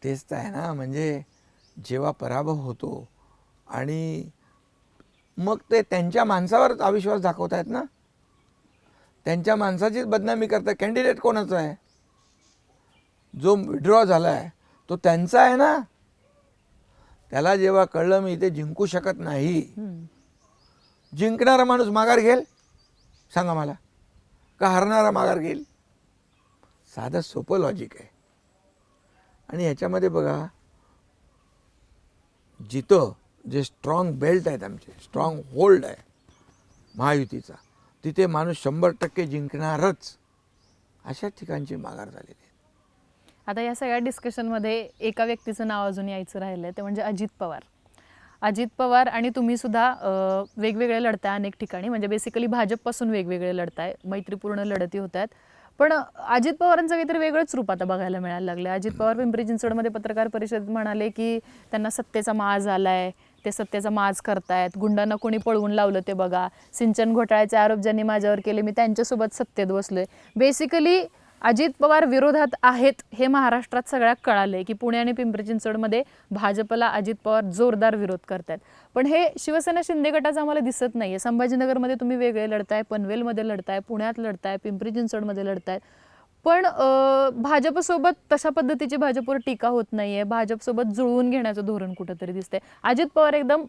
तेच तर आहे ना. म्हणजे जेव्हा पराभव होतो आणि मग ते त्यांच्या माणसावरच अविश्वास दाखवतायत ना, त्यांच्या माणसाचीच बदनामी करतात. कॅन्डिडेट कोणाचा आहे? जो विड्रॉ झाला आहे तो त्यांचा आहे ना. त्याला जेव्हा कळलं मी इथे जिंकू शकत नाही, जिंकणारा माणूस माघार घेईल सांगा मला, का हरणारा माघार घेईल? साधं सोपं लॉजिक आहे. आणि ह्याच्यामध्ये बघा, जिथं जे स्ट्रॉंग बेल्ट आहेत, आमचे स्ट्रॉंग होल्ड आहे महायुतीचा, तिथे माणूस 100% जिंकणारच, अशा ठिकाणची माघार झालेली आहे. आता या सगळ्या डिस्कशनमध्ये एका व्यक्तीचं नाव अजून यायचं राहिलं, ते म्हणजे अजित पवार. अजित पवार आणि तुम्ही सुद्धा वेगवेगळे लढताय अनेक ठिकाणी, म्हणजे बेसिकली भाजपपासून वेगवेगळे लढताय, मैत्रीपूर्ण लढती होत आहेत. पण अजित पवारांचं काहीतरी वेगळंच रूप आता बघायला मिळायला लागलं. अजित पवार पिंपरी चिंचवडमध्ये पत्रकार परिषदेत म्हणाले की त्यांना सत्तेचा माज आलाय, ते सत्तेचा माज करतायत, गुंडांना कोणी पळवून लावलं ते बघा, सिंचन घोटाळ्याचे आरोप ज्यांनी माझ्यावर केले मी त्यांच्यासोबत सत्तेत बसलोय. बेसिकली अजित पवार विरोधात आहेत हे महाराष्ट्रात सगळ्यात कळालंय की पुणे आणि पिंपरी चिंचवडमध्ये भाजपला अजित पवार जोरदार विरोध करतात. पण हे शिवसेना शिंदे गटाचं आम्हाला दिसत नाहीये. संभाजीनगरमध्ये तुम्ही वेगळे लढताय, पनवेलमध्ये लढताय, पुण्यात लढताय, पिंपरी चिंचवडमध्ये लढताय, पण भाजपसोबत तशा पद्धतीची भाजपवर टीका होत नाहीये. भाजपसोबत जुळवून घेण्याचं धोरण कुठंतरी दिसतंय. अजित पवार एकदम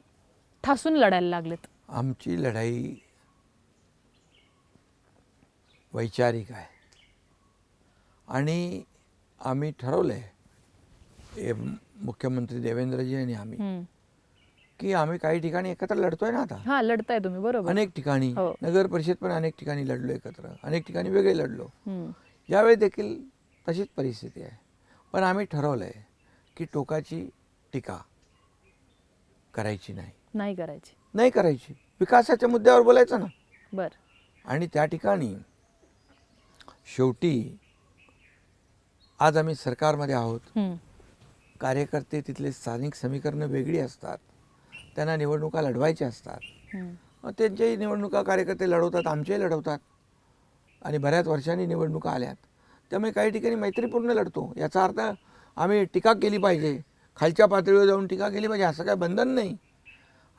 ठासून लढायला लागलेत. आमची लढाई वैचारिक आहे आणि आम्ही ठरवलं आहे हे मुख्यमंत्री देवेंद्रजी आणि आम्ही, हम्म. की आम्ही काही ठिकाणी एकत्र लढतोय ना आता. हा, लढताय तुम्ही, बरोबर. अनेक ठिकाणी हो. नगर परिषद पण अनेक ठिकाणी लढलो एकत्र, अनेक ठिकाणी वेगळे लढलो. हम्म. यावेळी देखील तशीच परिस्थिती आहे. पण आम्ही ठरवलं आहे की टोकाची टीका करायची नाही. नाही करायची. नाही करायची. विकासाच्या मुद्द्यावर बोलायचं ना. बर. आणि त्या ठिकाणी शेवटी आज आम्ही सरकारमध्ये आहोत. हम्म. कार्यकर्ते तिथले स्थानिक समीकरणं वेगळी असतात, त्यांना निवडणुका लढवायच्या असतात. हम्म. मग त्यांच्याही निवडणुका कार्यकर्ते लढवतात, आमचेही लढवतात. आणि बऱ्याच वर्षांनी निवडणुका आल्यात, त्यामुळे काही ठिकाणी मैत्रीपूर्ण लढतो. याचा अर्थ आम्ही टीका केली पाहिजे, खालच्या पातळीवर जाऊन टीका केली पाहिजे असं काय बंधन नाही.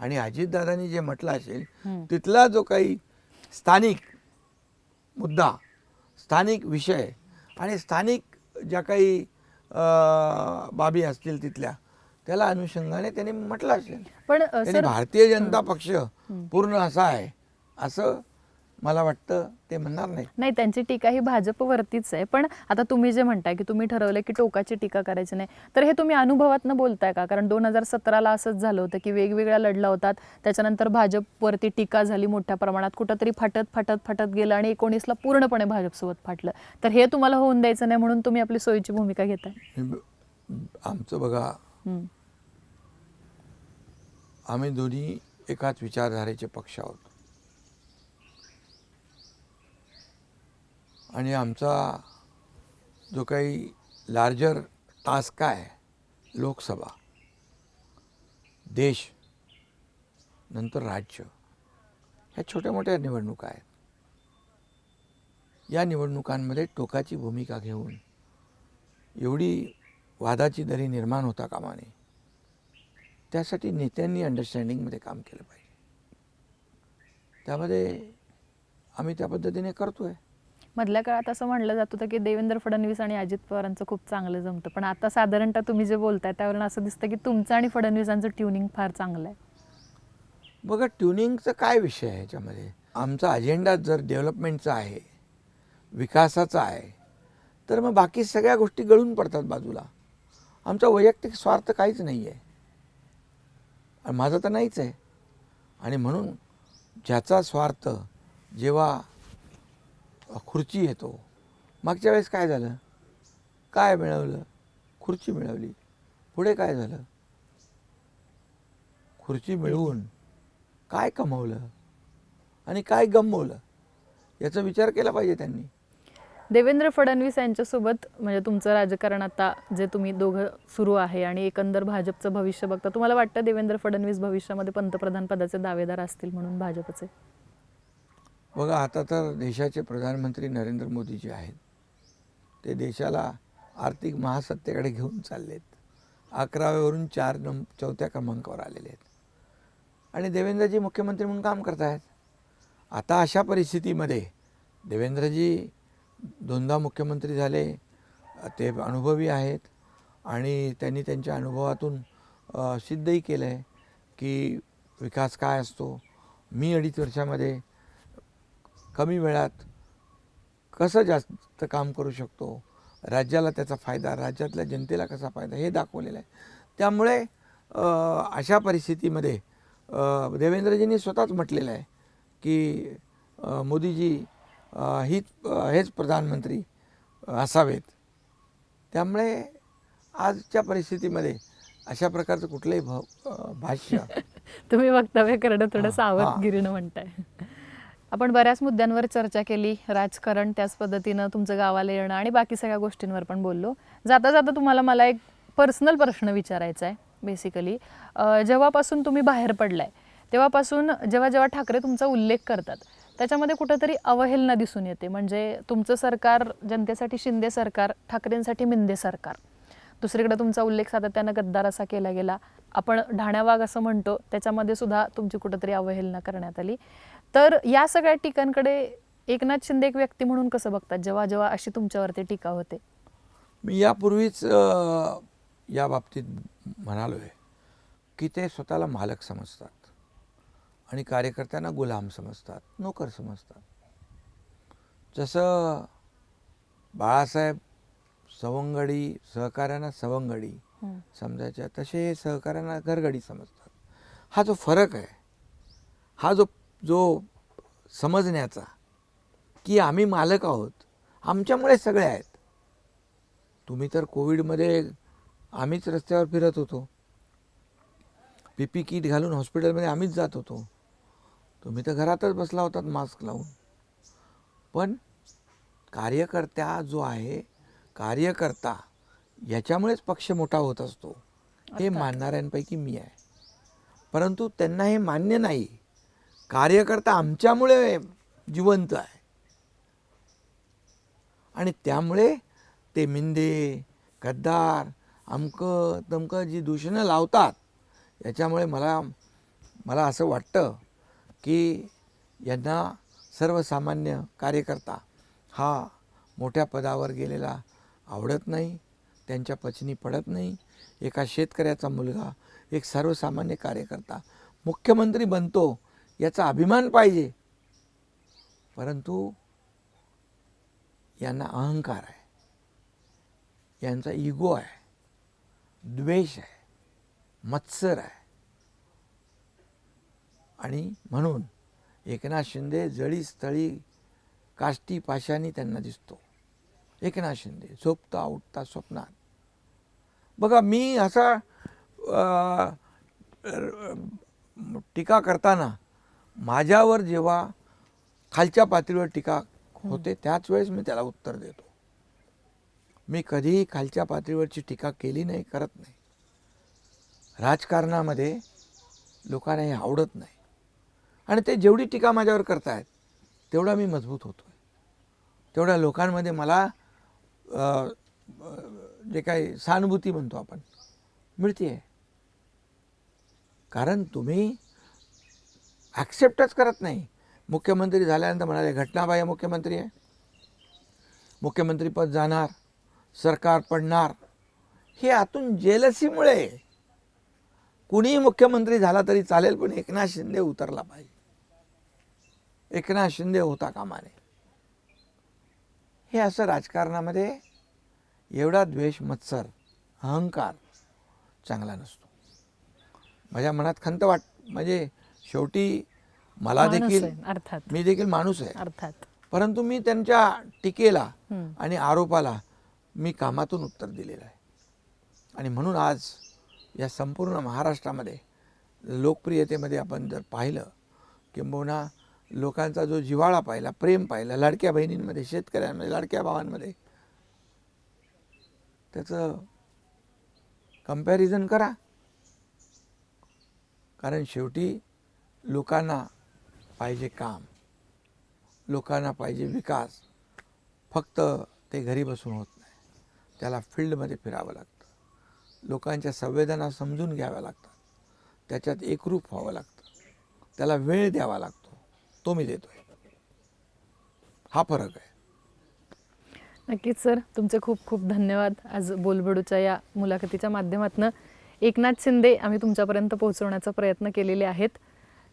आणि अजितदादांनी जे म्हटलं असेल तिथला जो काही स्थानिक मुद्दा, स्थानिक विषय आणि स्थानिक ज्या काही बाबी असतील तिथल्या, त्याला अनुषंगाने त्यांनी म्हटलं असेल. पण त्यांनी सर, भारतीय जनता पक्ष पूर्ण असा आहे असं मला वाटतं ते म्हणणार नाही. नाही, त्यांची टीका ही भाजपवरतीच आहे. पण आता तुम्ही जे म्हणताय की तुम्ही ठरवलं की टोकाची टीका करायची नाही, तर हे तुम्ही अनुभवातनं बोलताय का? कारण 2017ला असंच झालं होतं की वेगवेगळ्या लढला होतात, त्याच्यानंतर भाजपवरती टीका झाली मोठ्या प्रमाणात, कुठंतरी फाटत गेलं आणि 19ला पूर्णपणे भाजपसोबत फाटलं. तर हे तुम्हाला होऊन द्यायचं नाही म्हणून तुम्ही आपली सोयीची भूमिका घेताय. आमचं बघा, आम्ही दोन्ही एकाच विचारधारेचे पक्ष आहोत आणि आमचा जो काही लार्जर टास्क आहे, लोकसभा, देश, नंतर राज्य, ह्या छोट्या मोठ्या निवडणुका आहेत. या निवडणुकांमध्ये टोकाची भूमिका घेऊन एवढी वादाची दरी निर्माण होता कामा नये. त्यासाठी नेत्यांनी अंडरस्टँडिंगमध्ये काम केलं पाहिजे. त्यामध्ये आम्ही त्या पद्धतीने करतोय. मधल्या काळात असं म्हणलं जात होतं की देवेंद्र फडणवीस आणि अजित पवारांचं खूप चांगलं जमतं, पण आता साधारणतः तुम्ही जे बोलताय त्यावरून असं दिसतं की तुमचं आणि फडणवीसांचं ट्युनिंग फार चांगलं आहे. बघा, ट्युनिंगचं काय विषय आहे याच्यामध्ये? आमचा अजेंडा जर डेव्हलपमेंटचा आहे, विकासाचा आहे, तर मग बाकी सगळ्या गोष्टी गळून पडतात बाजूला. आमचा वैयक्तिक स्वार्थ काहीच नाही आहे, आणि माझा तर नाहीच आहे. आणि म्हणून ज्याचा स्वार्थ जेव्हा खुर्ची येतो, मागच्या वेळेस काय झालं, काय मिळवलं? खुर्ची मिळवली. पुढे काय झालं? खुर्ची मिळवून काय कमवलं आणि काय गमवलं याचा विचार केला पाहिजे त्यांनी. देवेंद्र फडणवीस यांच्यासोबत म्हणजे तुमचं राजकारण आता जे तुम्ही दोघं सुरू आहे आणि एकंदर भाजपचं भविष्य बघता, तुम्हाला वाटतं देवेंद्र फडणवीस भविष्यामध्ये पंतप्रधान पदाचे दावेदार असतील म्हणून भाजपचे? बघा, आता तर देशाचे प्रधानमंत्री नरेंद्र मोदी जे आहेत ते देशाला आर्थिक महासत्तेकडे घेऊन चाललेत. 11व्यावरून 4थ्या क्रमांकावर आलेले आहेत आणि देवेंद्रजी मुख्यमंत्री म्हणून काम करत आहेत. आता अशा परिस्थितीमध्ये देवेंद्रजी 2दा मुख्यमंत्री झाले, ते अनुभवी आहेत आणि त्यांनी त्यांच्या अनुभवातून सिद्धही केलं आहे की विकास काय असतो. मी 2.5 वर्षामध्ये कमी वेळात कसं जास्त काम करू शकतो, राज्याला त्याचा फायदा, राज्यातल्या जनतेला कसा फायदा, हे दाखवलेलं आहे. त्यामुळे अशा परिस्थितीमध्ये देवेंद्रजींनी स्वतःच म्हटलेलं आहे की मोदीजी हेच प्रधानमंत्री असावेत. त्यामुळे आजच्या परिस्थितीमध्ये अशा प्रकारचं कुठलंही भाष्य तुम्ही वक्तव्य करणं थोडं सावधगिरीनं म्हणताय. आपण बऱ्याच मुद्द्यांवर चर्चा केली, राजकारण, त्याच पद्धतीनं तुमचं गावाला येणं आणि बाकी सगळ्या गोष्टींवर पण बोललो. जाता जाता तुम्हाला मला एक पर्सनल प्रश्न विचारायचा आहे. बेसिकली जेव्हापासून तुम्ही बाहेर पडलाय तेव्हापासून जेव्हा ठाकरे तुमचा उल्लेख करतात त्याच्यामध्ये कुठंतरी अवहेलना दिसून येते. म्हणजे तुमचं सरकार जनतेसाठी शिंदे सरकार, ठाकरेंसाठी मिंदे सरकार. दुसरीकडे तुमचा उल्लेख सातत्यानं गद्दार असा केला गेला. आपण ढाण्यावाग असं म्हणतो, त्याच्यामध्ये सुद्धा तुमची कुठंतरी अवहेलना करण्यात आली. तर या सगळ्या टीकांकडे एकनाथ शिंदे एक व्यक्ती म्हणून कसं बघतात जेव्हा जेव्हा अशी तुमच्यावरती टीका होते? मी यापूर्वीच या बाबतीत म्हणालो आहे की ते स्वतःला मालक समजतात आणि कार्यकर्त्यांना गुलाम समजतात, नोकर समजतात. जसं बाळासाहेब सवंगडी सहकाऱ्यांना सवंगडी समजायच्या, तसे हे सहकाऱ्यांना घरगडी समजतात. हा जो फरक आहे, हा जो जो समजण्याचा की आम्ही मालक आहोत, आमच्यामुळे सगळे आहेत. तुम्ही तर कोविडमध्ये आम्हीच रस्त्यावर फिरत होतो, PPE किट घालून हॉस्पिटलमध्ये आम्हीच जात होतो. तुम्ही तर घरातच बसला होतात मास्क लावून. पण कार्यकर्ता जो आहे, कार्यकर्ता याच्यामुळेच पक्ष मोठा होत असतो हे मानणाऱ्यांपैकी मी आहे. परंतु त्यांना हे मान्य नाही. कार्यकर्ता आमच्यामुळे जिवंत आहे आणि त्यामुळे ते मिंदे, गद्दार, अमकं तमकं जी दूषणं लावतात, याच्यामुळे मला असं वाटतं की यांना सर्वसामान्य कार्यकर्ता हा मोठ्या पदावर गेलेला आवडत नाही, त्यांच्या पचनी पडत नाही. एका शेतकऱ्याचा मुलगा, एक सर्वसामान्य कार्यकर्ता मुख्यमंत्री बनतो याचा अभिमान पाहिजे. परंतु यांना अहंकार आहे, यांचा इगो आहे, द्वेष आहे, मत्सर आहे. आणि म्हणून एकनाथ शिंदे जळी स्थळी काष्टी पाशानी त्यांना दिसतो. एकनाथ शिंदे झोपता उठता स्वप्नात. बघा, मी असा टीका करताना माझ्यावर जेव्हा खालच्या पातळीवर टीका होते त्याच वेळेस मी त्याला उत्तर देतो. मी कधीही खालच्या पातळीवरची टीका केली नाही, करत नाही. राजकारणामध्ये लोकांना हे आवडत नाही आणि ते जेवढी टीका माझ्यावर करतायत तेवढा मी मजबूत होतो आहे, तेवढ्या लोकांमध्ये मला जे काही सहानुभूती म्हणतो आपण मिळते आहे. कारण तुम्ही ॲक्सेप्टच करत नाही. मुख्यमंत्री झाल्यानंतर म्हणाले घटनाबाह्य मुख्यमंत्री आहे, मुख्यमंत्रीपद जाणार, सरकार पडणार. हे आतून जेलसीमुळे कुणीही मुख्यमंत्री झाला तरी चालेल, पण एकनाथ शिंदे उतरला पाहिजे, एकनाथ शिंदे होता कामा नये. हे असं राजकारणामध्ये एवढा द्वेष, मत्सर, अहंकार चांगला नसतो. माझ्या मनात खंत म्हणजे शेवटी मला देखील, अर्थात मी देखील माणूस आहे अर्थात, परंतु मी त्यांच्या टीकेला आणि आरोपाला मी कामातून उत्तर दिलेलं आहे. आणि म्हणून आज या संपूर्ण महाराष्ट्रामध्ये लोकप्रियतेमध्ये आपण जर पाहिलं, किंबहुना लोकांचा जो जिव्हाळा पाहिला, प्रेम पाहिलं, लाडक्या बहिणींमध्ये, शेतकऱ्यांमध्ये, लाडक्या भावांमध्ये, त्याचं कंपॅरिझन करा. कारण शेवटी लोकांना पाहिजे काम, लोकांना पाहिजे विकास. फक्त ते घरी बसून होत नाही, त्याला फील्डमध्ये फिरावं लागतं, लोकांच्या संवेदना समजून घ्याव्या लागतात, त्याच्यात एकरूप व्हावं लागतं, त्याला वेळ द्यावा लागतो. तो मी देतोय. हा फरक आहे. नक्कीच सर, तुमचे खूप खूप धन्यवाद. आज बोलबेडूच्या या मुलाखतीच्या माध्यमातून एकनाथ शिंदे आम्ही तुमच्यापर्यंत पोहोचवण्याचा प्रयत्न केलेले आहेत.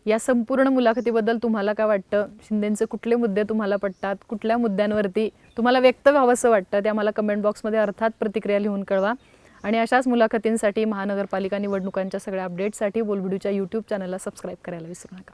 या संपूर्ण मुलाखतीबद्दल तुम्हाला काय वाटतं? शिंदेंचे कुठले मुद्दे तुम्हाला पटतात? कुठल्या मुद्द्यांवरती तुम्हाला व्यक्त व्हावंसं वाटतं? ते आम्हाला कमेंट बॉक्समध्ये अर्थात प्रतिक्रिया लिहून कळवा. आणि अशाच मुलाखतींसाठी, महानगरपालिका निवडणुकांच्या सगळ्या अपडेट्ससाठी बोलबेडूच्या यूट्यूब चॅनलला सबस्क्राईब करायला विसरू नका.